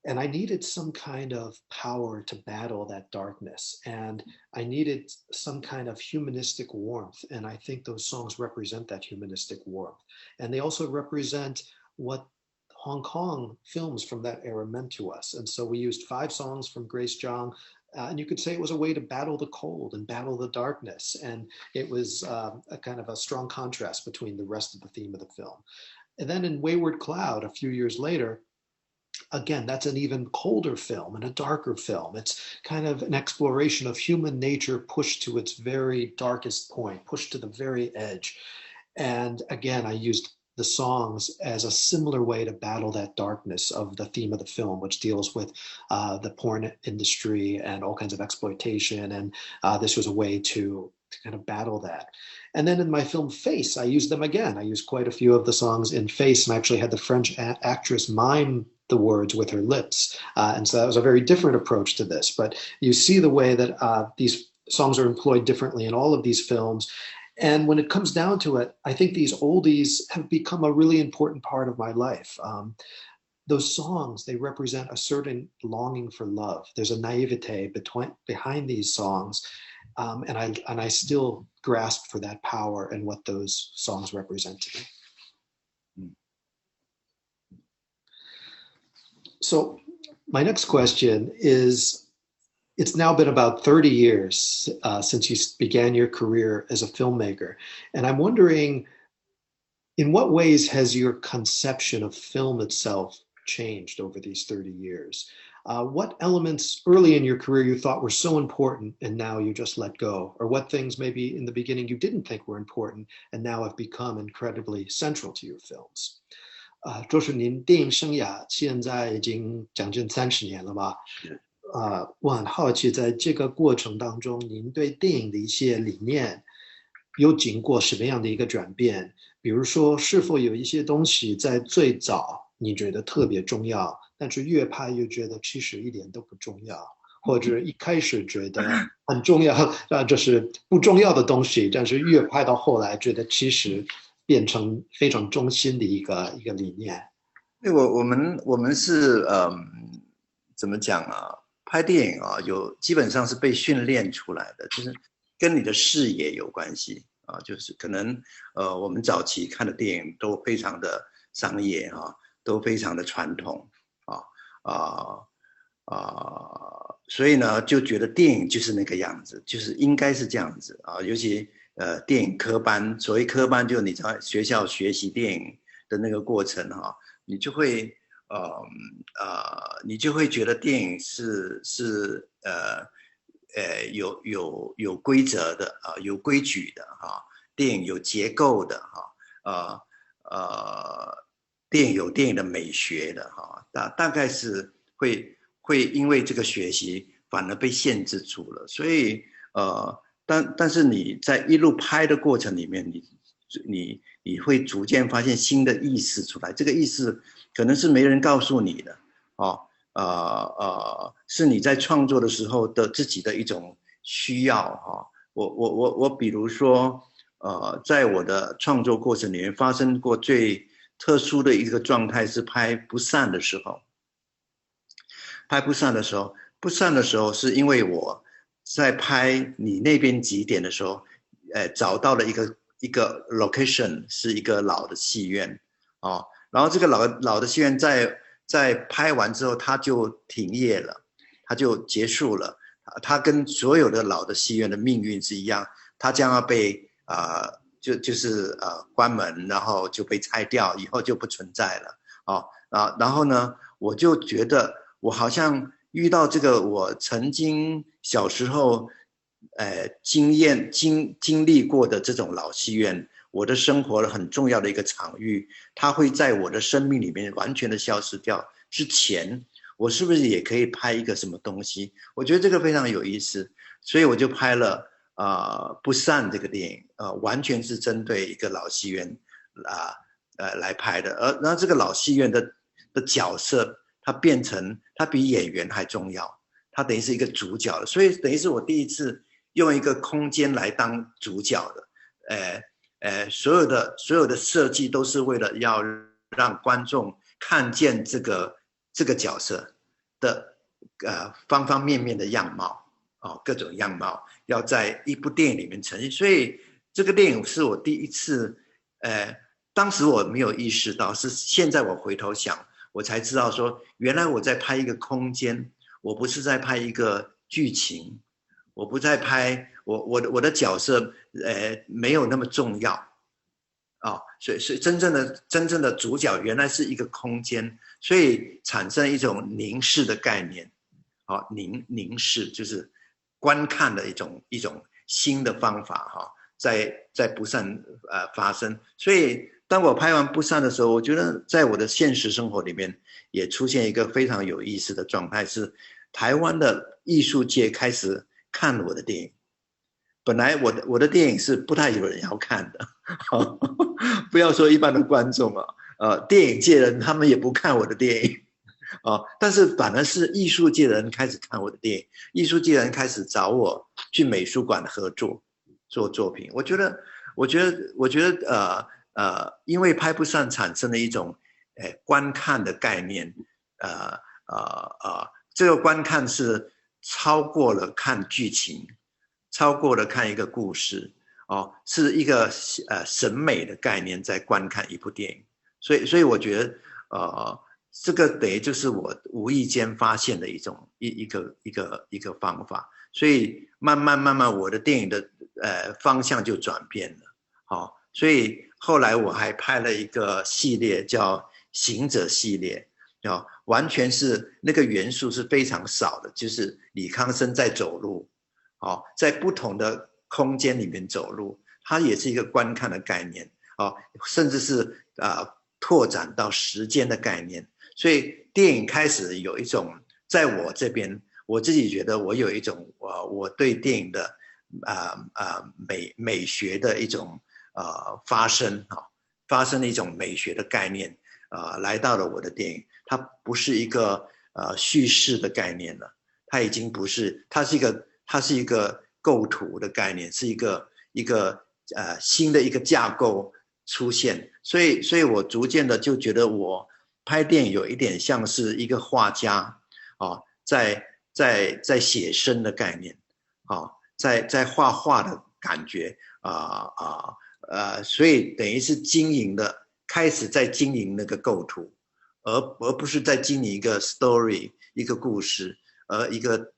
And I needed some kind of power to battle that darkness. And I needed some kind of humanistic warmth. And I think those songs represent that humanistic warmth. And they also represent what Hong Kong films from that era meant to us. And so we used 5 songs from Grace Zhang. And you could say it was a way to battle the cold and battle the darkness. And it was a kind of a strong contrast between the rest of the theme of the film. And then in Wayward Cloud, a few years later, again, that's an even colder film and a darker film. It's kind of an exploration of human nature pushed to its very darkest point, pushed to the very edge. And again, I used the songs as a similar way to battle that darkness of the theme of the film, which deals with the porn industry and all kinds of exploitation. And this was a way to kind of battle that. And then in my film Face, I used them again. I used quite a few of the songs in Face and I actually had the French actress mime the words with her lips. And so that was a very different approach to this. But you see the way that these songs are employed differently in all of these films. And when it comes down to it, I think these oldies have become a really important part of my life. Those songs, they represent a certain longing for love. There's a naivete behind these songs. And I still grasp for that power and what those songs represent to me. So my next question is, it's now been about 30 years since you began your career as a filmmaker. And I'm wondering, in what ways has your conception of film itself changed over these 30 years? What elements early in your career you thought were so important and now you just let go? Or what things maybe in the beginning you didn't think were important and now have become incredibly central to your films? 就是您电影生涯现在已经将近30年了吧？我很好奇，在这个过程当中，您对电影的一些理念有经过什么样的一个转变？比如说，是否有一些东西在最早你觉得特别重要，但是越拍越觉得其实一点都不重要，或者一开始觉得很重要，就是不重要的东西，但是越拍到后来觉得其实变成非常中心的一个理念。我们是怎么讲啊？拍电影啊，基本上是被训练出来的，就是跟你的视野有关系啊，就是可能我们早期看的电影都非常的商业啊，都非常的传统所以呢就觉得电影就是那个样子，就是应该是这样子啊，尤其电影科班，所谓科班就是你在学校学习电影的那个过程哈，你就会觉得电影是有规则的有规矩的电影有结构的电影有电影的美学的大概是会因为这个学习反而被限制住了，所以但是你在一路拍的过程里面，你会逐渐发现新的意识出来，这个意识可能是没人告诉你的是你在创作的时候的自己的一种需要我比如说在我的创作过程里面发生过最特殊的一个状态是拍不散的时候是因为我在拍你那边几点的时候找到了一个 location 是一个老的戏院然后这个老的戏院在拍完之后它就停业了，它就结束了，他跟所有的老的戏院的命运是一样，他将要被就是关门，然后就被拆掉，以后就不存在了然后呢，我就觉得我好像遇到这个我曾经小时候经历过的这种老戏院，我的生活很重要的一个场域，它会在我的生命里面完全的消失掉之前，我是不是也可以拍一个什么东西？我觉得这个非常有意思，所以我就拍了不散这个电影，完全是针对一个老戏院来拍的，然后这个老戏院的角色，它比演员还重要，它等于是一个主角了，所以等于是我第一次用一个空间来当主角的，所有的设计都是为了要让观众看见这个角色的方方面面的样貌各种样貌要在一部电影里面呈现，所以这个电影是我第一次当时我没有意识到，是现在我回头想，我才知道说，原来我在拍一个空间，我不是在拍一个剧情，我不在拍我的角色，没有那么重要所以真正的主角原来是一个空间，所以产生一种凝视的概念，凝视就是观看的一种新的方法在不散发生，所以当我拍完不散的时候，我觉得在我的现实生活里面也出现一个非常有意思的状态，是台湾的艺术界开始看我的电影。本来我的电影是不太有人要看的，不要说一般的观众电影界人他们也不看我的电影但是反而是艺术界的人开始看我的电影，艺术界的人开始找我去美术馆合作做作品。我觉得因为拍不上产生了一种观看的概念，这个观看是超过了看剧情，超过了看一个故事是一个审美的概念在观看一部电影，所以我觉得这个等于就是我无意间发现的一个方法，所以慢慢我的电影的方向就转变了所以后来我还拍了一个系列叫行者系列完全是那个元素是非常少的，就是李康生在走路在不同的空间里面走路，它也是一个观看的概念甚至是拓展到时间的概念，所以电影开始有一种在我这边，我自己觉得我有一种我对电影的美学的一种发生的一种美学的概念来到了我的电影，它不是一个叙事的概念了，它已经不是，它是一个构图的概念，是一个新的一个架构出现，所以我逐渐的就觉得我拍电影有一点像是一个画家在写生的概念在画画的感觉所以等于是开始在经营那个构图，而不是在经营一个 story 一个故事，一个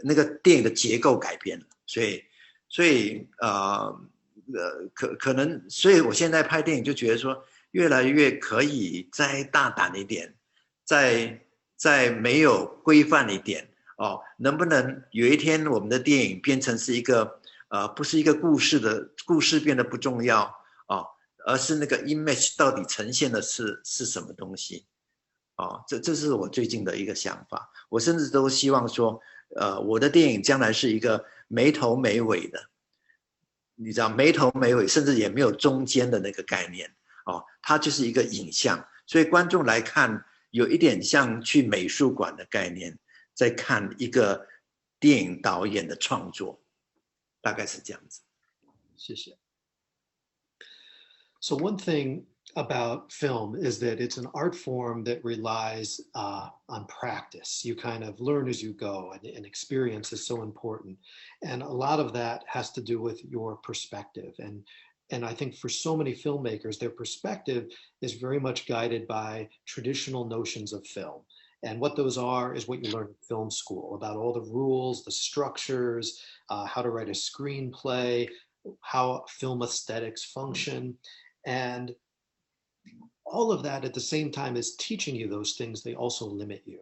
那个电影的结构改变了，所以可能，所以我现在拍电影就觉得说，越来越可以再大胆一点，再没有规范一点能不能有一天我们的电影变成是一个不是一个故事变得不重要而是那个 image 到底呈现的是什么东西这是我最近的一个想法。我甚至都希望说我的电影将来是一个没头没尾的，你知道没头没尾，甚至也没有中间的那个概念它就是一个影像，所以观众来看有一点像去美术馆的概念，在看一个电影导演的创作，大概是这样子。谢谢。So one thing about film is that it's an art form that relies on practice. You kind of learn as you go, and experience is so important. And a lot of that has to do with your perspective. And I think for so many filmmakers, their perspective is very much guided by traditional notions of film. And what those are is what you learn in film school about all the rules, the structures, how to write a screenplay, how film aesthetics function. And all of that at the same time as teaching you those things, they also limit you.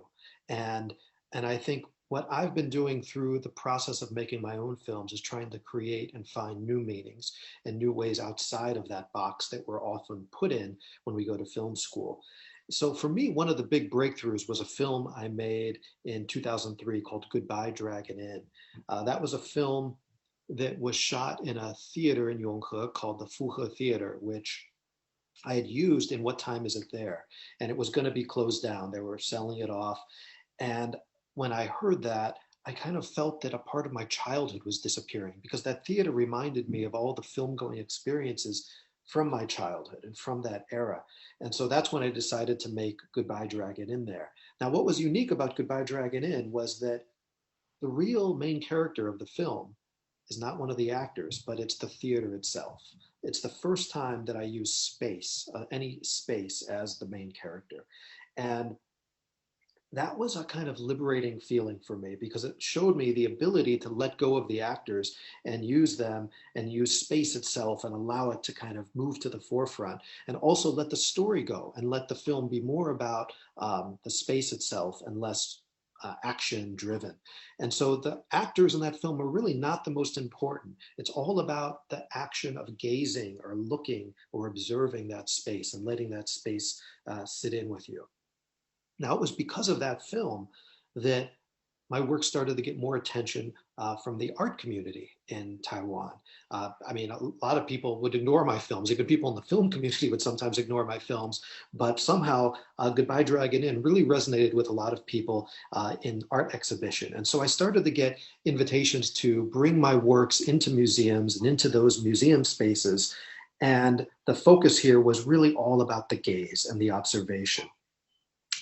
And I think what I've been doing through the process of making my own films is trying to create and find new meanings and new ways outside of that box that we're often put in when we go to film school. So for me, one of the big breakthroughs was a film I made in 2003 called Goodbye Dragon Inn. That was a film that was shot in a theater in Yonghe called the Fuhe Theater, which I had used in What Time Is It There? And it was going to be closed down. They were selling it off. And when I heard that, I kind of felt that a part of my childhood was disappearing, because that theater reminded me of all the film going experiences from my childhood and from that era. And so that's when I decided to make Goodbye Dragon Inn there. Now, what was unique about Goodbye Dragon Inn was that the real main character of the film is not one of the actors, but it's the theater itself. It's the first time that I use space, any space, as the main character. And that was a kind of liberating feeling for me, because it showed me the ability to let go of the actors and use them and use space itself and allow it to kind of move to the forefront, and also let the story go and let the film be more about the space itself and less action driven. And so the actors in that film are really not the most important. It's all about the action of gazing or looking or observing that space and letting that space sit in with you. Now, it was because of that film that my work started to get more attention from the art community in Taiwan. I mean, a lot of people would ignore my films. Even people in the film community would sometimes ignore my films. But somehow, Goodbye Dragon Inn really resonated with a lot of people in art exhibition. And so I started to get invitations to bring my works into museums and into those museum spaces. And the focus here was really all about the gaze and the observation.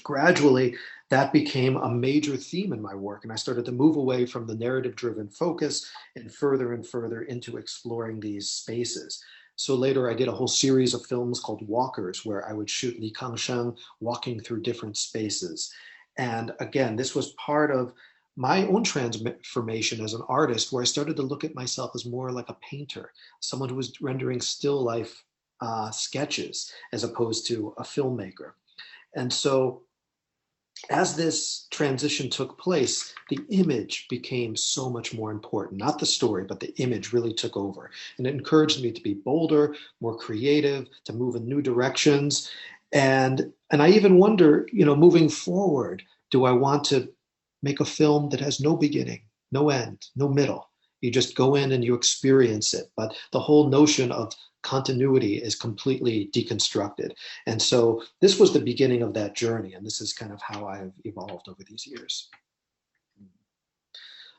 Gradually, that became a major theme in my work, and I started to move away from the narrative-driven focus and further into exploring these spaces. So later I did a whole series of films called Walkers, where I would shoot Li Kangsheng walking through different spaces. And again, this was part of my own transformation as an artist, where I started to look at myself as more like a painter, someone who was rendering still life sketches as opposed to a filmmaker. And so as this transition took place, the image became so much more important. Not the story, but the image really took over. And it encouraged me to be bolder, more creative, to move in new directions. And I even wonder, moving forward, do I want to make a film that has no beginning, no end, no middle? You just go in and you experience it. But the whole notion of continuity is completely deconstructed. And so this was the beginning of that journey. And this is kind of how I've evolved over these years.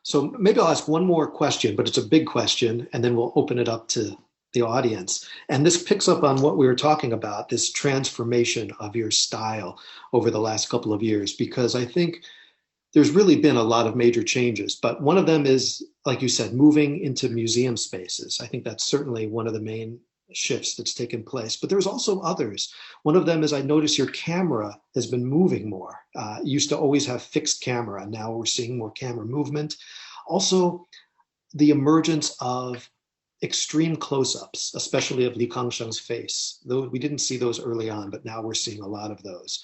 So maybe I'll ask one more question, but it's a big question, and then we'll open it up to the audience. And this picks up on what we were talking about, this transformation of your style over the last couple of years, because I think there's really been a lot of major changes, but one of them is, like you said, moving into museum spaces. I think that's certainly one of the main shifts that's taken place, but there's also others. One of them is I notice your camera has been moving more. You used to always have fixed camera. Now we're seeing more camera movement. Also, the emergence of extreme close-ups, especially of Li Kangsheng's face. Though we didn't see those early on, but now we're seeing a lot of those.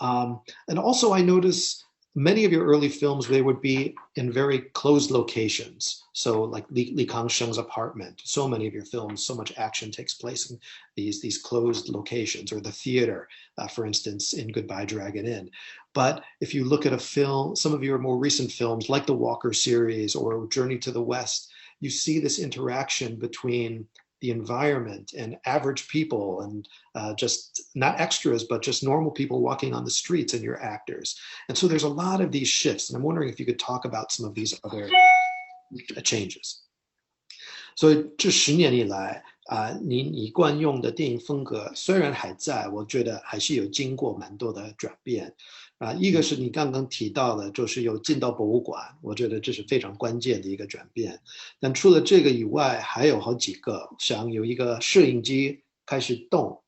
And also I notice many of your early films, they would be in very closed locations. So like Li Kangsheng's apartment, so many of your films, so much action takes place in these closed locations, or the theater, for instance, in Goodbye Dragon Inn. But if you look at a film, some of your more recent films, like the Walker series or Journey to the West, you see this interaction between the environment and average people and just not extras, but just normal people walking on the streets and your actors. And so there's a lot of these shifts. And I'm wondering if you could talk about some of these other changes. 所以这10年以来您一贯用的电影风格虽然还在，我觉得还是有经过蛮多的转变。一个是你刚刚提到的，就是有进到博物馆，我觉得这是非常关键的一个转变。但除了这个以外，还有好几个，像有一个摄影机开始动，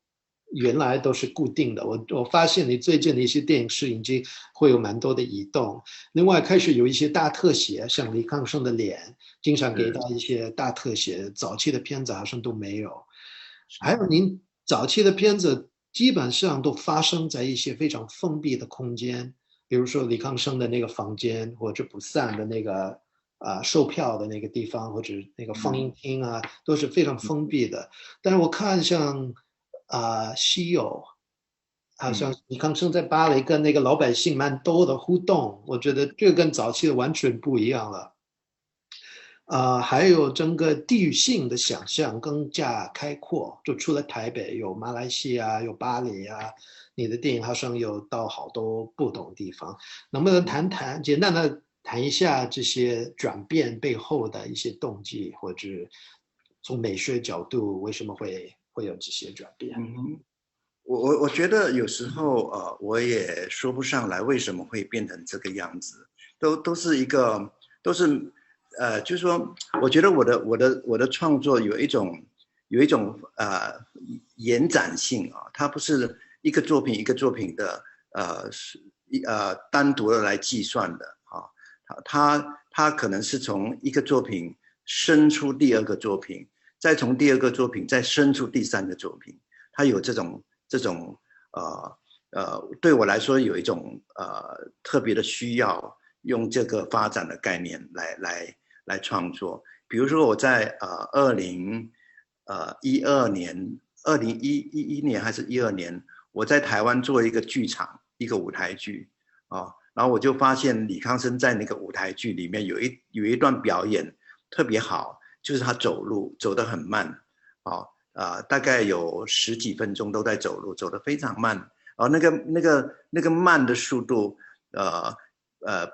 原来都是固定的。我发现你最近的一些电影摄影机会有蛮多的移动，另外开始有一些大特写，像李康生的脸，经常给到一些大特写，早期的片子好像都没有。还有您早期的片子基本上都发生在一些非常封闭的空间，比如说李康生的那个房间，或者不散的那个售票的那个地方，或者那个放映厅啊，都是非常封闭的。但是我看像西游，好像李康生在巴黎跟那个老百姓蛮多的互动，我觉得这个跟早期的完全不一样了。还有整个地域性的想象更加开阔，就除了台北，有马来西亚，有巴黎啊，你的电影好像有到好多不同地方，能不能简单的谈一下这些转变背后的一些动机，或者从美学角度为什么会有这些转变？我觉得有时候我也说不上来为什么会变成这个样子，都是一个就是说，我觉得我的创作有一种延展性啊，它不是一个作品一个作品的单独的来计算的啊，它可能是从一个作品生出第二个作品，再从第二个作品再生出第三个作品，它有这种对我来说有一种特别的需要，用这个发展的概念来创作。比如说我在2011年还是12年，我在台湾做一个剧场，一个舞台剧然后我就发现李康生在那个舞台剧里面有一段表演特别好，就是他走路走得很慢大概有10几分钟都在走路，走得非常慢。然后那个慢的速度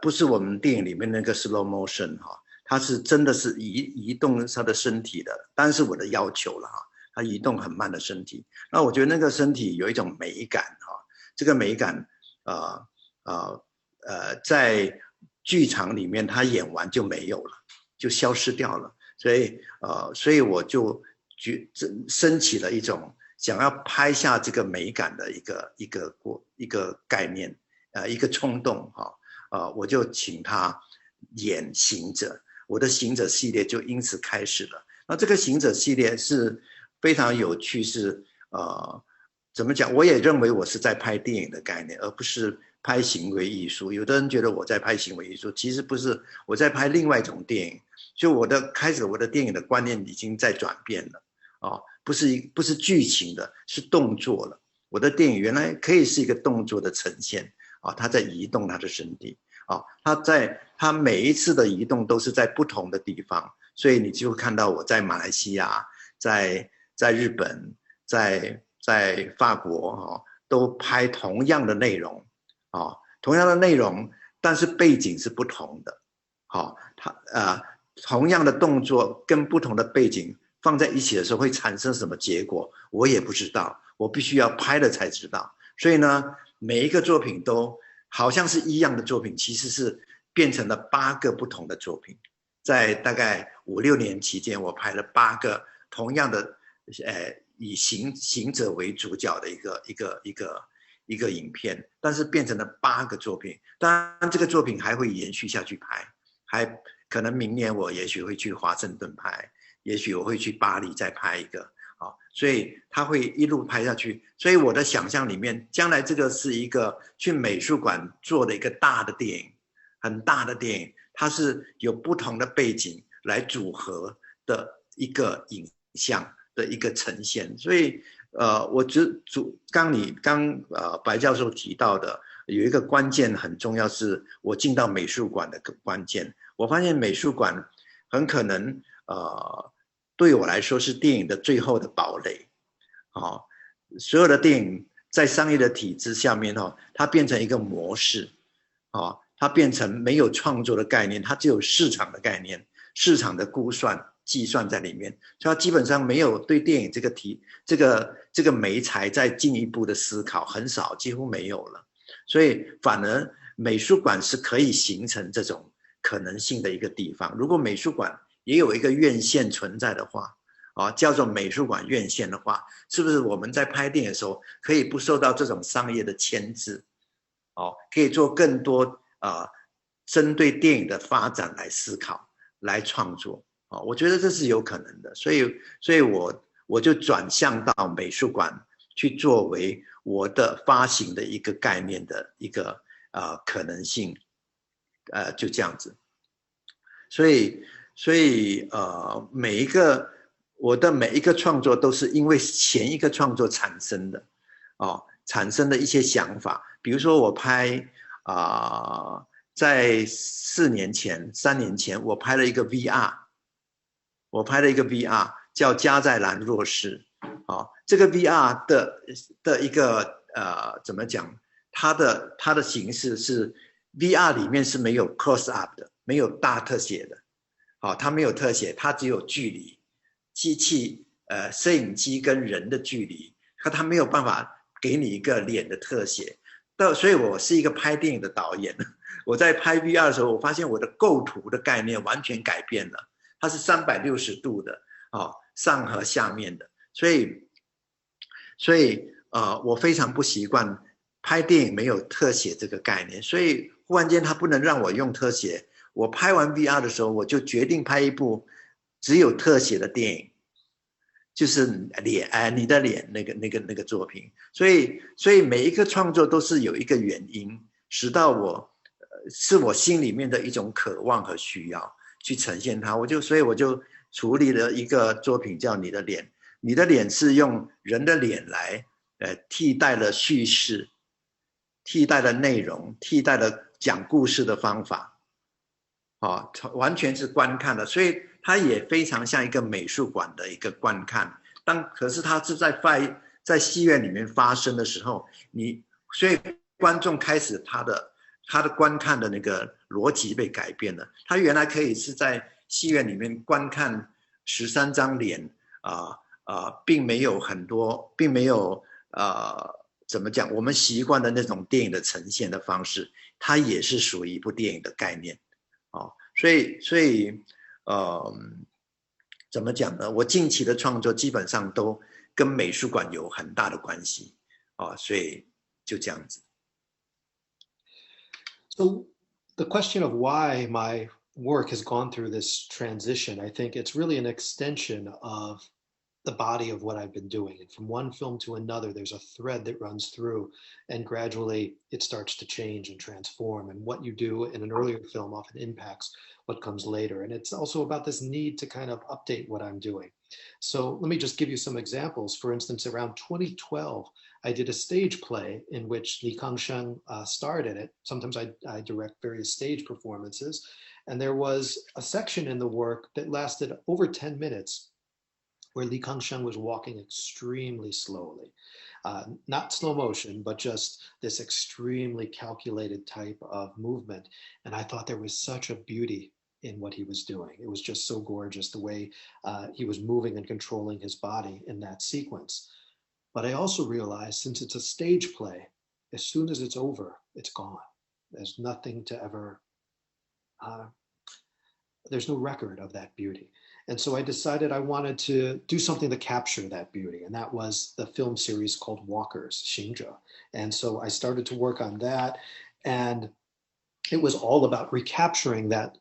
不是我们电影里面那个 slow motion 它是真的是移动他的身体的，当然是我的要求了他移动很慢的身体。那我觉得那个身体有一种美感这个美感在剧场里面他演完就没有了，就消失掉了。所以我就升起了一种想要拍下这个美感的一个概念一个冲动我就请他演行者，我的行者系列就因此开始了。那这个行者系列是非常有趣，是怎么讲？我也认为我是在拍电影的概念，而不是拍行为艺术。有的人觉得我在拍行为艺术，其实不是，我在拍另外一种电影。就开始我的电影的观念已经在转变了不是剧情的，是动作了。我的电影原来可以是一个动作的呈现他在移动他的身体他每一次的移动都是在不同的地方，所以你就看到我在马来西亚，在日本，在法国都拍同样的内容同样的内容，但是背景是不同的同样的动作跟不同的背景放在一起的时候会产生什么结果，我也不知道，我必须要拍了才知道。所以呢，每一个作品都好像是一样的作品，其实是变成了8个不同的作品。在大概5、6年期间，我拍了8个同样的以行者为主角的一个影片，但是变成了8个作品。当然这个作品还会延续下去拍，还可能明年我也许会去华盛顿拍，也许我会去巴黎再拍一个所以它会一路拍下去。所以我的想象里面，将来这个是一个去美术馆做的一个大的电影，很大的电影，它是有不同的背景来组合的一个影像的一个呈现。所以我刚白教授提到的有一个关键很重要，是我进到美术馆的关键。我发现美术馆很可能对我来说是电影的最后的堡垒所有的电影在商业的体制下面它变成一个模式它变成没有创作的概念，它只有市场的概念，市场的估算计算在里面，所以它基本上没有对电影这个媒材再进一步的思考，很少，几乎没有了。所以反而美术馆是可以形成这种可能性的一个地方。如果美术馆也有一个院线存在的话叫做美术馆院线的话，是不是我们在拍电影的时候可以不受到这种商业的牵制，可以做更多针对电影的发展来思考、来创作，我觉得这是有可能的，所以我就转向到美术馆去作为我的发行的一个概念的一个可能性，就这样子，所以我的每一个创作都是因为前一个创作产生的，产生的一些想法。比如说我拍在3年前，我拍了一个 VR， 叫家在兰若市。这个 VR 的一个怎么讲？它的形式是 VR 里面是没有 close up 的，没有大特写的。它没有特写，它只有距离，机器摄影机跟人的距离，它没有办法给你一个脸的特写。所以我是一个拍电影的导演，我在拍 VR 的时候，我发现我的构图的概念完全改变了，它是360度的，上和下面的，所以我非常不习惯拍电影没有特写这个概念，所以忽然间他不能让我用特写。我拍完 VR 的时候，我就决定拍一部只有特写的电影，就是你的脸那个作品。所以每一个创作都是有一个原因，使到是我心里面的一种渴望和需要去呈现它。所以我就处理了一个作品叫你的脸。你的脸是用人的脸来替代了叙事，替代了内容，替代了讲故事的方法。完全是观看的，所以它也非常像一个美术馆的一个观看。可是它是在戏院里面发生的时候，所以观众开始他的观看的那个逻辑被改变了。他原来可以是在戏院里面观看13张脸，并没有很多，并没有怎么讲，我们习惯的那种电影的呈现的方式，它也是属于一部电影的概念。所以怎么讲呢？我近期的创作基本上都跟美术馆有很大的关系，所以就这样子。So the question of why my work has gone through this transition, I think it's really an extension of the body of what I've been doing. And from one film to another, there's a thread that runs through, and gradually it starts to change and transform. And what you do in an earlier film often impacts what comes later. And it's also about this need to kind of update what I'm doing. So let me just give you some examples. For instance, around 2012, I did a stage play in which Li Kangsheng starred in it. Sometimes I direct various stage performances. And there was a section in the work that lasted over 10 minutes where Li Kangsheng was walking extremely slowly. Not slow motion, but just this extremely calculated type of movement. And I thought there was such a beauty in what he was doing. It was just so gorgeous, the way he was moving and controlling his body in that sequence. But I also realized, since it's a stage play, as soon as it's over, it's gone. There's nothing to ever, there's no record of that beauty. And so I decided I wanted to do something to capture that beauty. And that was the film series called Walkers, Xingzhe. And so I started to work on that. And it was all about recapturing that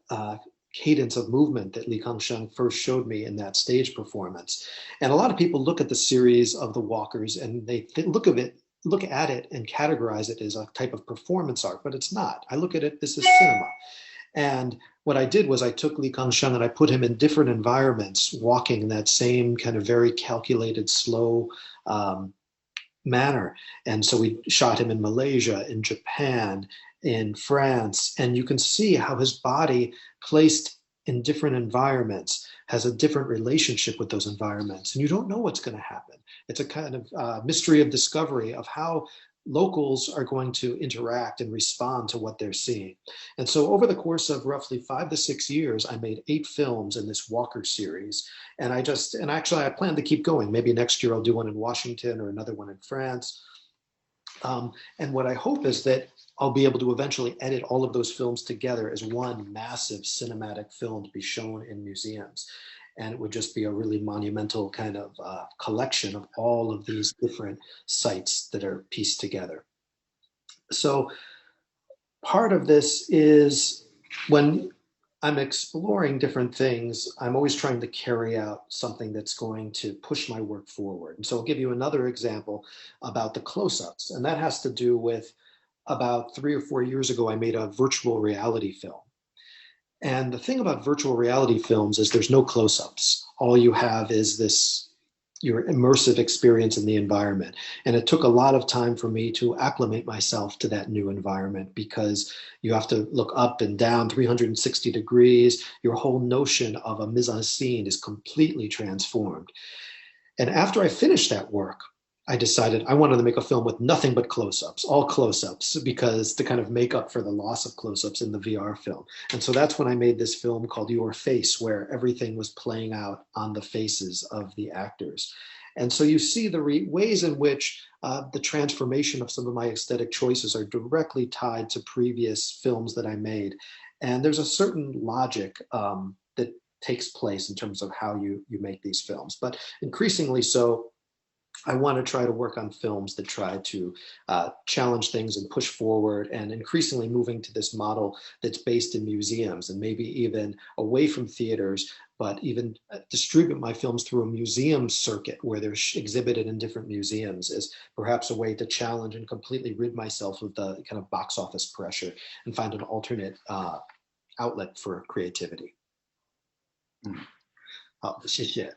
cadence of movement that Li Kangsheng first showed me in that stage performance. And a lot of people look at the series of the Walkers and they look at it and categorize it as a type of performance art, but it's not. I look at it, this is cinema. And what I did was I took Li Kangsheng and I put him in different environments, walking in that same kind of very calculated, slow manner. And so we shot him in Malaysia, in Japan, in France, and you can see how his body, placed in different environments, has a different relationship with those environments. And you don't know what's going to happen. It's a kind of mystery of discovery of how locals are going to interact and respond to what they're seeing. And so over the course of roughly 5 to 6 years, I made 8 films in this Walker series. And actually I plan to keep going. Maybe next year I'll do one in Washington or another one in France. And what I hope is that I'll be able to eventually edit all of those films together as one massive cinematic film to be shown in museums. and it would just be a really monumental kind of collection of all of these different sites that are pieced together. So part of this is when I'm exploring different things, I'm always trying to carry out something that's going to push my work forward. And so I'll give you another example about the close-ups, and that has to do with about 3 or 4 years ago, I made a virtual reality film. And the thing about virtual reality films is there's no close-ups. All you have is your immersive experience in the environment. And it took a lot of time for me to acclimate myself to that new environment because you have to look up and down 360 degrees. Your whole notion of a mise en scene is completely transformed. And after I finished that work, I decided I wanted to make a film with nothing but close-ups, all close-ups, because to kind of make up for the loss of close-ups in the VR film. And so that's when I made this film called Your Face, where everything was playing out on the faces of the actors. And so you see the ways in which the transformation of some of my aesthetic choices are directly tied to previous films that I made. And there's a certain logic that takes place in terms of how you make these films. But increasingly so, I want to try to work on films that try to challenge things and push forward, and increasingly moving to this model that's based in museums and maybe even away from theaters, but even distribute my films through a museum circuit where they're exhibited in different museums is perhaps a way to challenge and completely rid myself of the kind of box office pressure and find an alternate outlet for creativity. 好，谢谢。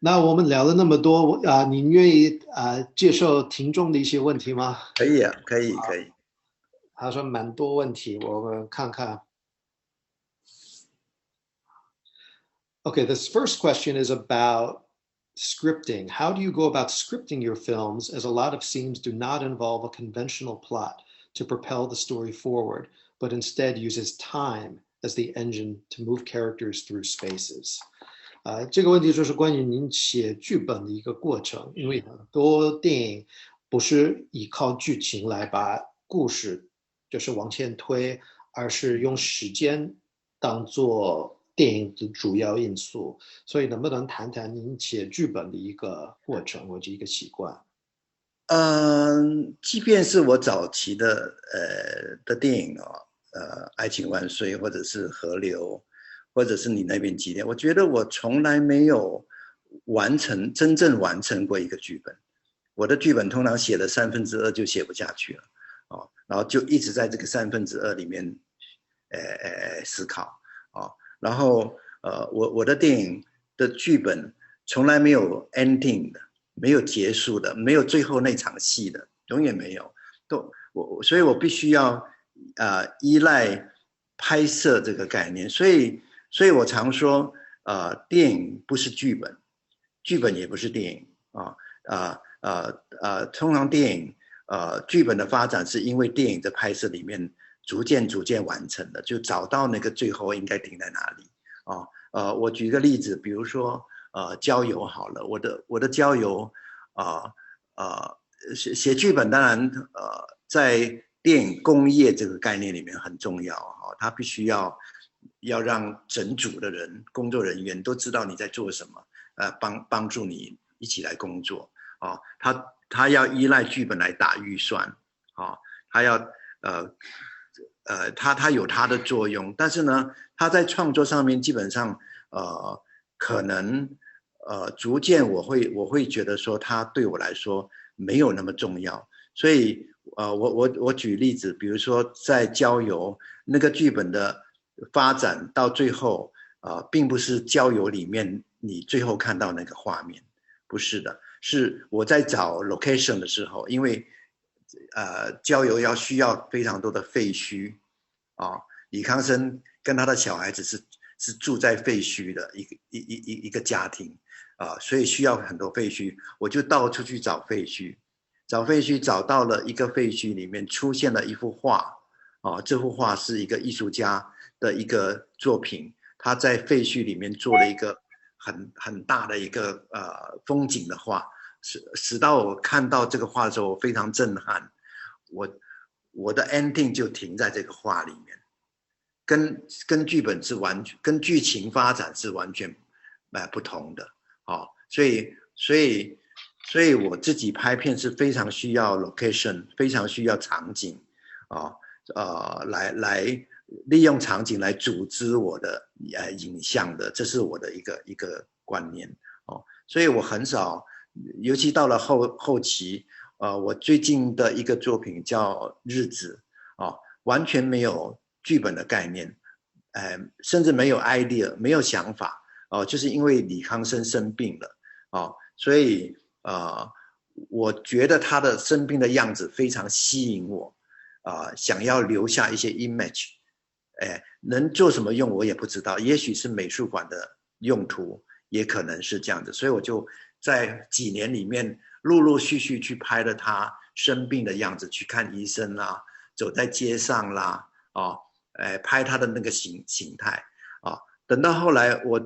那我们聊了那么多您愿意接受听众的一些问题吗？可以啊，可以可以。他说蛮多问题，我们看看。Okay, this first question is about scripting. How do you go about scripting your films, as a lot of scenes do not involve a conventional plot to propel the story forward, but instead uses time as the engine to move characters through spaces? 这个问题就是关于您写剧本的一个过程，因为很多电影不是依靠剧情来把故事就是往前推，而是用时间当做电影的主要因素。所以能不能谈谈您写剧本的一个过程或者一个习惯？即便是我早期的电影爱情万岁或者是河流。或者是你那边几点？我觉得我从来没有真正完成过一个剧本。我的剧本通常写了2/3就写不下去了，然后就一直在这个2/3里面，思考，然后我的电影的剧本从来没有 ending 的，没有结束的，没有最后那场戏的，永远没有。所以我必须要依赖拍摄这个概念，所以我常说，电影不是剧本，剧本也不是电影通常电影剧本的发展是因为电影的拍摄里面逐渐完成的，就找到那个最后应该停在哪里我举一个例子，比如说郊游好了，我的郊游写剧本当然在电影工业这个概念里面很重要它必须要让整组的人工作人员都知道你在做什么帮助你一起来工作他要依赖剧本来打预算他要他有他的作用，但是呢他在创作上面基本上可能逐渐我会觉得说他对我来说没有那么重要，所以我举例子，比如说在郊游那个剧本的发展到最后并不是郊游里面你最后看到那个画面，不是的，是我在找 location 的时候，因为郊游需要非常多的废墟李康生跟他的小孩子是住在废墟的一个家庭所以需要很多废墟，我就到处去找废墟，找到了一个废墟里面出现了一幅画这幅画是一个艺术家的一个作品，他在废墟里面做了一个很大的一个风景的画，使到我看到这个画的时候我非常震撼，我的 ending 就停在这个画里面，跟剧本是跟剧情发展是完全不同的。所以我自己拍片是非常需要 location， 非常需要场景来利用场景来组织我的影像的，这是我的一个观念所以我很少，尤其到了后期我最近的一个作品叫日子完全没有剧本的概念甚至没有 idea， 没有想法就是因为李康生生病了所以我觉得他的生病的样子非常吸引我想要留下一些 image能做什么用我也不知道，也许是美术馆的用途，也可能是这样子，所以我就在几年里面陆陆续续去拍了他生病的样子，去看医生啦，走在街上啦拍他的那个形态等到后来我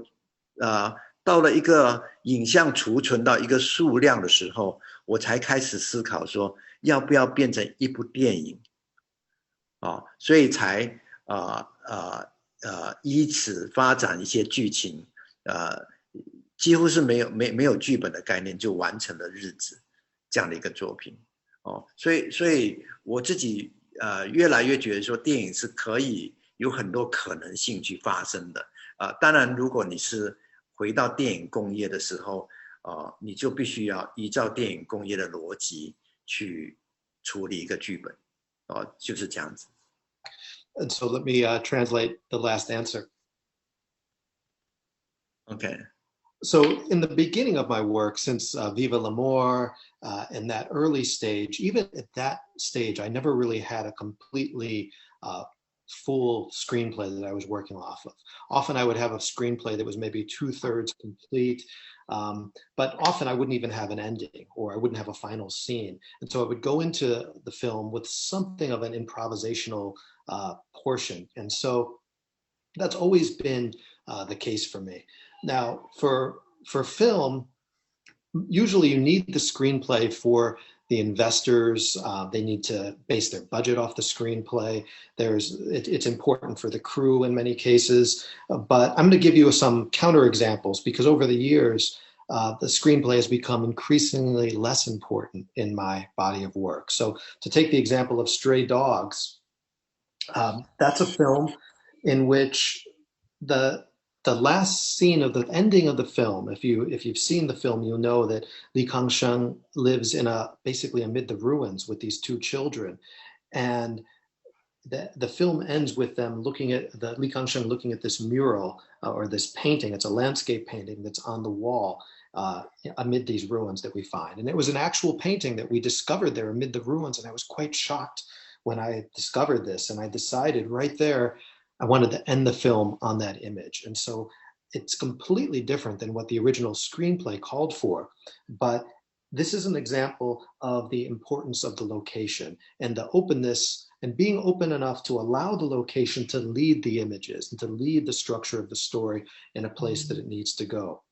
到了一个影像储存到一个数量的时候，我才开始思考说要不要变成一部电影所以才依此发展一些剧情几乎是没有剧本的概念就完成了日子这样的一个作品所以我自己越来越觉得说电影是可以有很多可能性去发生的当然如果你是回到电影工业的时候你就必须要依照电影工业的逻辑去处理一个剧本就是这样子。And so let me translate the last answer. Okay. So in the beginning of my work, since Vive L'Amour, in that early stage, even at that stage, I never really had a completely full screenplay that I was working off of. Often I would have a screenplay that was maybe 2/3 complete, but often I wouldn't even have an ending or I wouldn't have a final scene. And so I would go into the film with something of an improvisational portion. And so that's always been the case for me. Now, for film, usually you need the screenplay for the investors. They need to base their budget off the screenplay. It's important for the crew in many cases. But I'm going to give you some counterexamples because over the years, the screenplay has become increasingly less important in my body of work. So to take the example of Stray Dogs, that's a film in which the last scene of the ending of the film, if you've seen the film, you'll know that Li Kangsheng lives in basically amid the ruins with these two children. And the film ends with them looking at Li Kangsheng looking at this mural or this painting. It's a landscape painting that's on the wall amid these ruins that we find. And it was an actual painting that we discovered there amid the ruins. And I was quite shocked when I discovered this. And I decided right there, I wanted to end the film on that image. And so it's completely different than what the original screenplay called for. But this is an example of the importance of the location and the openness and being open enough to allow the location to lead the images and to lead the structure of the story in a place that it needs to go.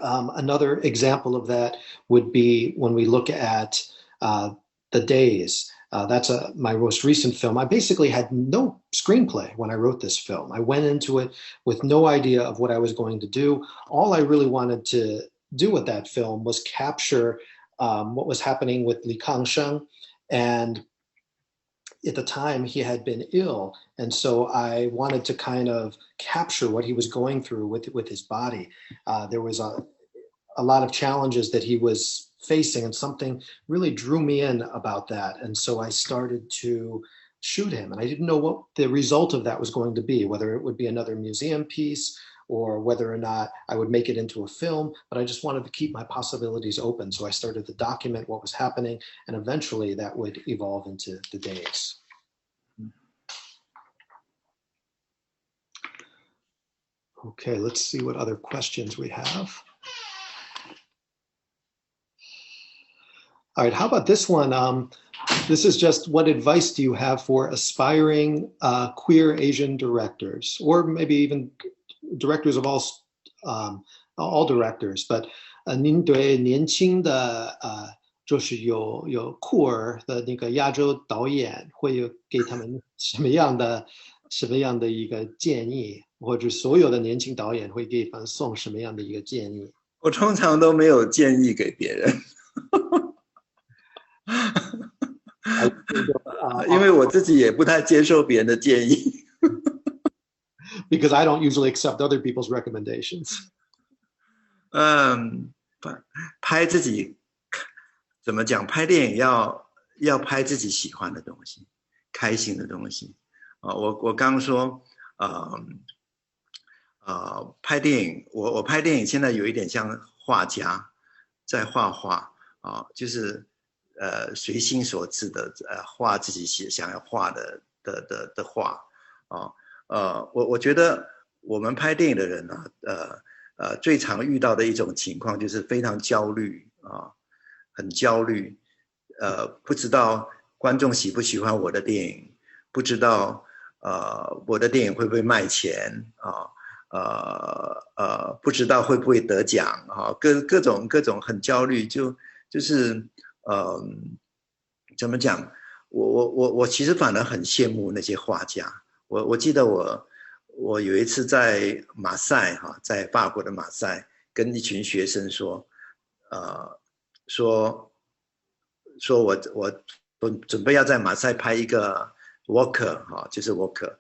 Another example of that would be when we look at The Days. That's my most recent film. I basically had no screenplay when I wrote this film. I went into it with no idea of what I was going to do. All I really wanted to do with that film was capture what was happening with Li Kangsheng. And at the time, he had been ill. And so I wanted to kind of capture what he was going through with his body. There was a lot of challenges that he was facing, and something really drew me in about that. And so I started to shoot him, and I didn't know what the result of that was going to be, whether it would be another museum piece or whether or not I would make it into a film, but I just wanted to keep my possibilities open. So I started to document what was happening, and eventually that would evolve into The Days. Okay, let's see what other questions we have. All right, how about this one? This is just, what advice do you have for aspiring queer Asian directors, or maybe even directors of all directors? But 您对年轻的就是有酷儿的那个亚洲导演，会有给他们什么样的一个建议？或者所有的年轻导演会给他送什么样的一个建议？我通常都没有建议给别人，因为我自己也不太接受别人的建议。Because I don't usually accept other people's recommendations. 拍自己怎么讲？拍电影要拍自己喜欢的东西，开心的东西。我刚刚说，拍电影，我拍电影现在有一点像画家在画画就是随心所至的画自己想要画的画我觉得我们拍电影的人呢，最常遇到的一种情况就是非常焦虑很焦虑，不知道观众喜不喜欢我的电影，不知道我的电影会不会卖钱不知道会不会得奖各种很焦虑，就是怎么讲？我其实反而很羡慕那些画家。我记得我有一次在马赛在法国的马赛，跟一群学生说我准备要在马赛拍一个 walker 就是 walker，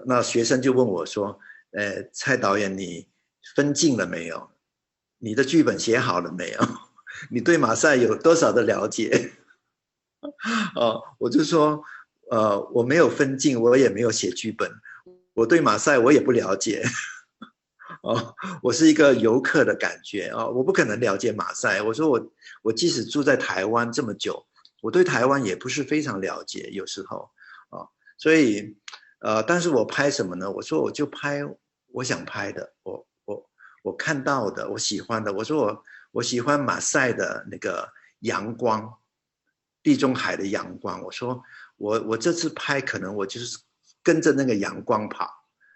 那学生就问我说，蔡导演，你分镜了没有？你的剧本写好了没有？你对马赛有多少的了解？我就说，我没有分镜，我也没有写剧本，我对马赛我也不了解。我是一个游客的感觉我不可能了解马赛。我说我即使住在台湾这么久，我对台湾也不是非常了解，有时候所以但是我拍什么呢？我说我就拍我想拍的，我看到的，我喜欢的。我说我喜欢马赛的那个阳光，地中海的阳光。我说我这次拍可能我就是跟着那个阳光跑，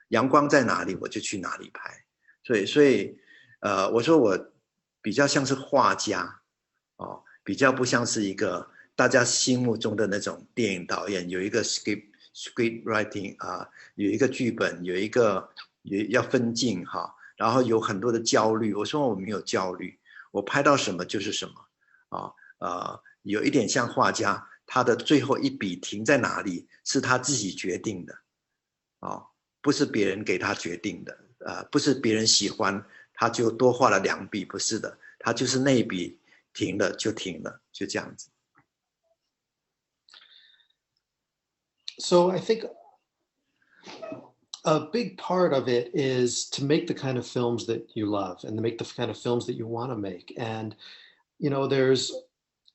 阳光在哪里我就去哪里拍。所以我说我比较像是画家比较不像是一个大家心目中的那种电影导演，有一个 script writing 有一个剧本，有一个要分镜然后有很多的焦虑。我说我没有焦虑，我拍到什么就是什么有一点像画家，他的最后一笔停在哪里是他自己决定的不是别人给他决定的不是别人喜欢他就多画了2笔，不是的，他就是那一笔停了就停了，就这样子。So I think a big part of it is to make the kind of films that you love and to make the kind of films that you want to make. And, there's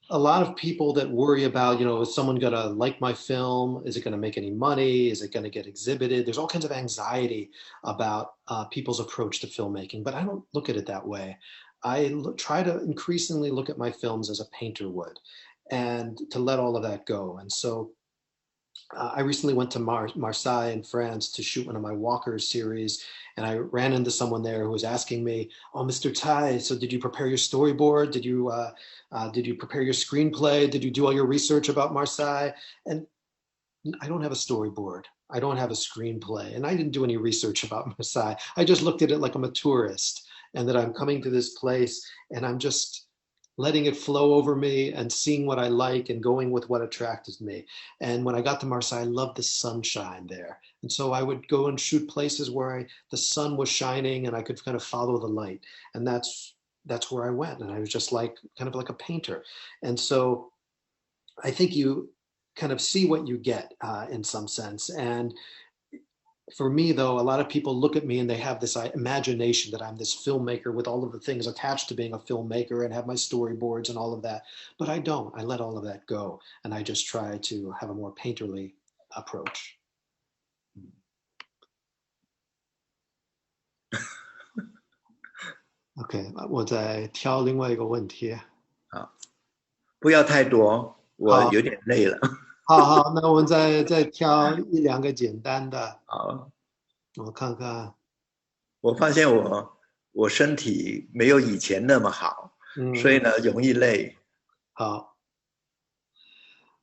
a lot of people that worry about, is someone going to like my film? Is it going to make any money? Is it going to get exhibited? There's all kinds of anxiety about people's approach to filmmaking, but I don't look at it that way. I try to increasingly look at my films as a painter would, and to let all of that go. And so I recently went to Marseille in France to shoot one of my Walkers series, and I ran into someone there who was asking me, "Oh, Mr. Tsai, so did you prepare your storyboard? Did you prepare your screenplay? Did you do all your research about Marseille?" And I don't have a storyboard. I don't have a screenplay, and I didn't do any research about Marseille. I just looked at it like I'm a tourist, and that I'm coming to this place, and I'm just letting it flow over me and seeing what I like and going with what attracted me. And when I got to Marseille, I loved the sunshine there. And so I would go and shoot places where the sun was shining and I could kind of follow the light. And that's where I went. And I was just kind of like a painter. And so I think you kind of see what you get in some sense. And for me, though, a lot of people look at me and they have this imagination that I'm this filmmaker with all of the things attached to being a filmmaker and have my storyboards and all of that. But I don't. I let all of that go. And I just try to have a more painterly approach. OK， 我再挑另外一个问题。好，不要太多，我有点累了。好，那我们再挑1、2个简单的。好，我看看。我发现我身体没有以前那么好，所以呢容易累。好。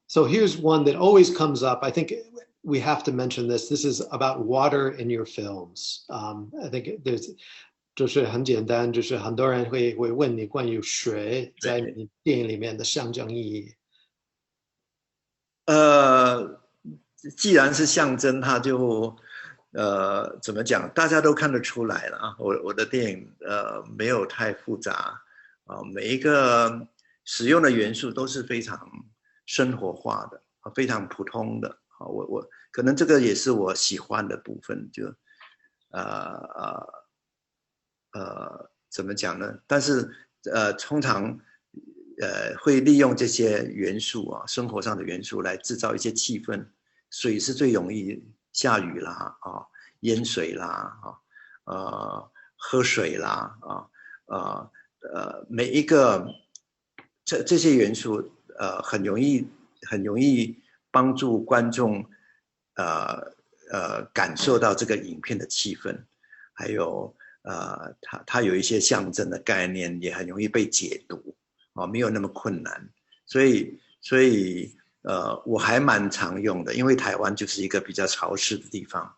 So here's one that always comes up. I think we have to mention this. This is about water in your films. I think there's 就是很简单，就是很多人会问你关于水在你电影里面的象征意义。既然是象征，它就怎么讲，大家都看得出来了啊。我的电影没有太复杂啊，每一个使用的元素都是非常生活化的，非常普通的啊。我可能这个也是我喜欢的部分，就怎么讲呢？但是通常会利用这些元素啊，生活上的元素来制造一些气氛。水是最容易下雨啦啊，淹水啦啊，喝水啦啊每一个这些元素很容易帮助观众感受到这个影片的气氛，还有它有一些象征的概念也很容易被解读啊，没有那么困难，所以我还蛮常用的，因为台湾就是一个比较潮湿的地方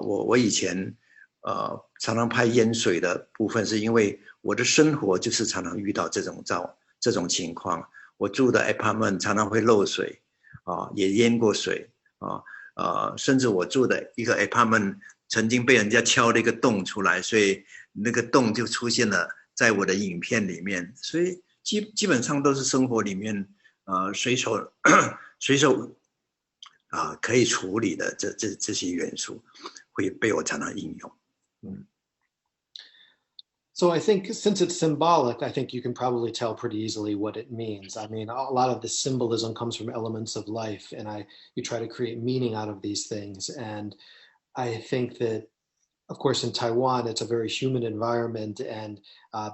我以前常常拍淹水的部分，是因为我的生活就是常常遇到这种情况。我住的 apartment 常常会漏水也淹过水甚至我住的一个 apartment 曾经被人家敲了一个洞出来，所以那个洞就出现了在我的影片里面。所以基本上都是生活里面随手可以处理的这些元素会被我常常应用。So I think since it's symbolic, I think you can probably tell pretty easily what it means. I mean, a lot of the symbolism comes from elements of life, and you try to create meaning out of these things. And I think that, of course, in Taiwan, it's a very humid environment, and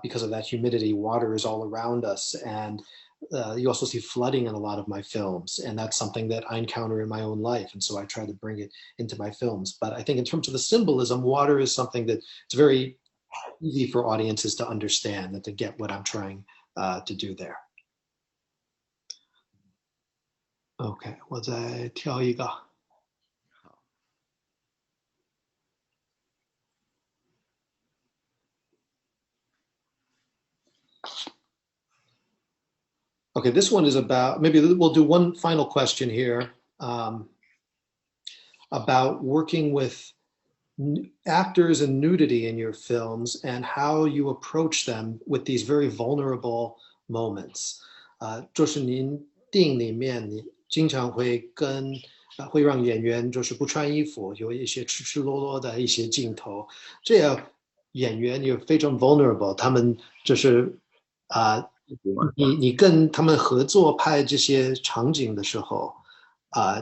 because of that humidity, water is all around us. And you also see flooding in a lot of my films, and that's something that I encounter in my own life. And so I try to bring it into my films. But I think in terms of the symbolism, water is something that it's very easy for audiences to understand and to get what I'm trying to do there. OK, 我再挑一个。Okay, this one is about, maybe we'll do one final question here about working with actors and nudity in your films and how you approach them with these very vulnerable moments. 就是您电影里面你经常会让演员就是不穿衣服，有一些赤赤裸裸的一些镜头，这样演员也非常 vulnerable， 他们就是你跟他们合作拍这些场景的时候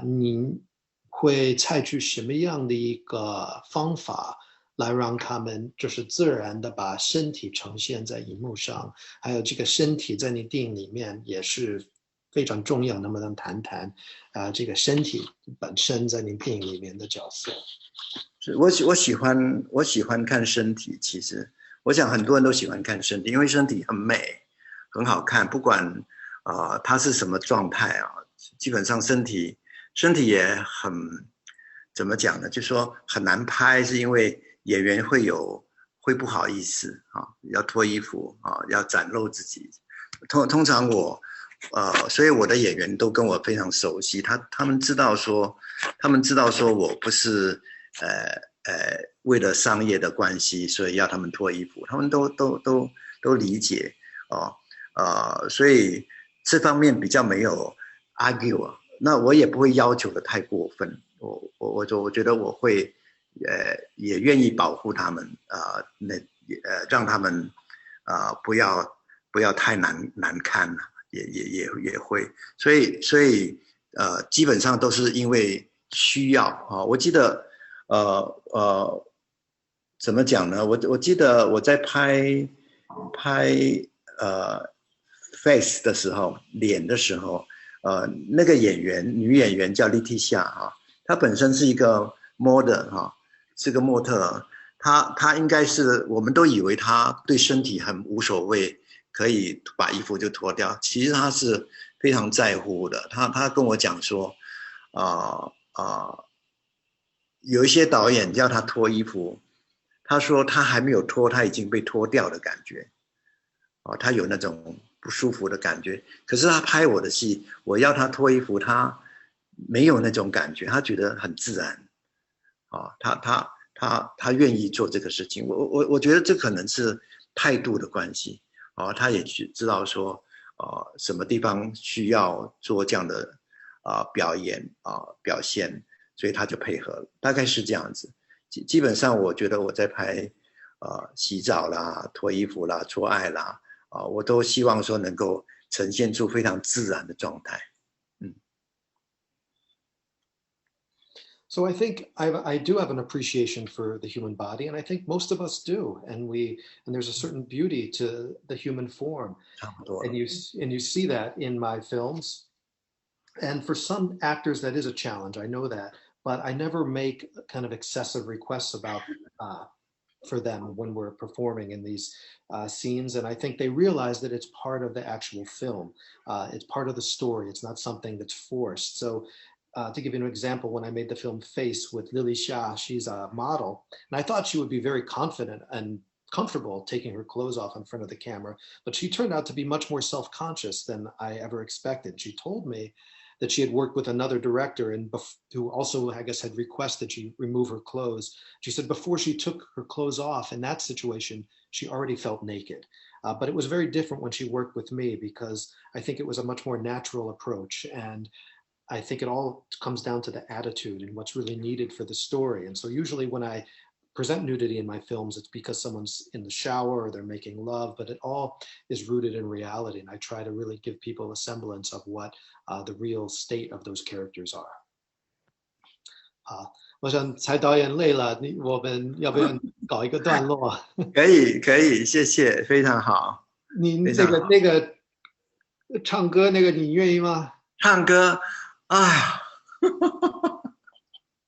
你会采取什么样的一个方法来让他们就是自然的把身体呈现在荧幕上，还有这个身体在你电影里面也是非常重要，能不能谈谈这个身体本身在你电影里面的角色？我喜欢看身体，其实我想很多人都喜欢看身体，因为身体很美很好看，不管它是什么状态基本上身体也很怎么讲呢？就是说很难拍，是因为演员会不好意思要脱衣服要展露自己。通常所以我的演员都跟我非常熟悉，他们知道说我不是为了商业的关系，所以要他们脱衣服，他们都理解所以这方面比较没有 argue那我也不会要求的太过分，我觉得我会也愿意保护他们让他们不要太难看也会，所以基本上都是因为需要我记得怎么讲呢？我记得我在拍face 的时候，脸的时候那个女演员叫 Leticia 她本身是一个 model 是个模特，她应该是我们都以为她对身体很无所谓，可以把衣服就脱掉，其实她是非常在乎的。她跟我讲说有一些导演叫他脱衣服，他说他还没有脱，他已经被脱掉的感觉，他有那种不舒服的感觉。可是他拍我的戏，我要他脱衣服，他没有那种感觉，他觉得很自然，他愿意做这个事情。我觉得这可能是态度的关系，他也知道说，什么地方需要做这样的表演表现，所以他就配合了，大概是这样子。基本上我觉得我在拍洗澡啦、脱衣服啦、做爱啦，我都希望说能够呈现出非常自然的状态。So I think I do have an appreciation for the human body, and I think most of us do. And there's a certain beauty to the human form, and you see that in my films. And for some actors, that is a challenge. I know that, but I never make kind of excessive requests about for them when we're performing in these scenes. And I think they realize that it's part of the actual film. It's part of the story. It's not something that's forced. So to give you an example, when I made the film Face with Lily Xia, she's a model, and I thought she would be very confident and comfortable taking her clothes off in front of the camera, but she turned out to be much more self-conscious than I ever expected. She told me that she had worked with another director and who also, I guess, had requested she remove her clothes. She said before she took her clothes off in that situation, she already felt naked. But it was very different when she worked with me because I think it was a much more natural approach. And I think it all comes down to the attitude and what's really needed for the story. And so usually when I present nudity in my films, it's because someone's in the shower or they're making love, but it all is rooted in reality. And I try to really give people a semblance of what the real state of those characters are. 我想蔡导演累了，我们要不要搞一个段落？可以，谢谢，非常好。你那个唱歌那个你愿意吗？唱歌啊。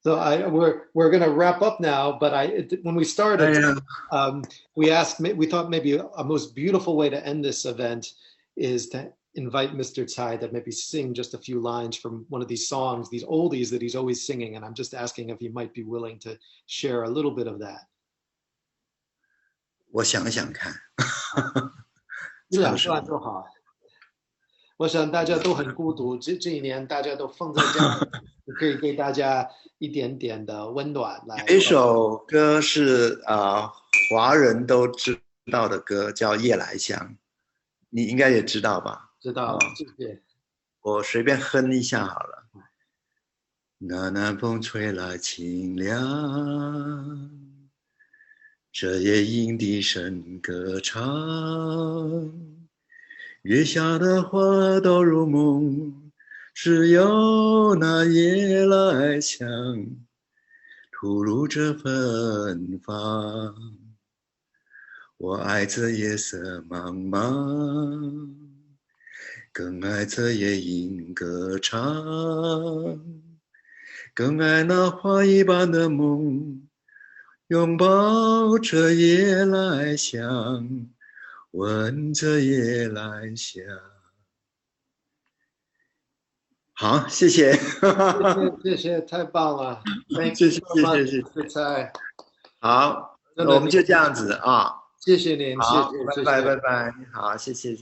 So we're going to wrap up now, but when we started, we thought maybe a most beautiful way to end this event is to invite Mr. Tsai to maybe sing just a few lines from one of these songs, these oldies that he's always singing, and I'm just asking if he might be willing to share a little bit of that. 我想想看。一两段就好。我想大家都很孤独，这一年大家都放在家里，可以给大家一点点的温暖来。有一首歌是华人都知道的歌，叫《夜来香》，你应该也知道吧？知道，谢谢。我随便哼一下好了。那南风吹来清凉，这夜莺低声歌唱。月下的花都入梦，只有那夜来香吐露着芬芳。我爱这夜色茫茫，更爱这夜莺歌唱，更爱那花一般的梦，拥抱着夜来香，闻着夜来香。好，谢谢。谢谢，太棒了。谢谢。好，我们就这样子啊。谢谢您，好，谢谢，拜拜。好，谢谢。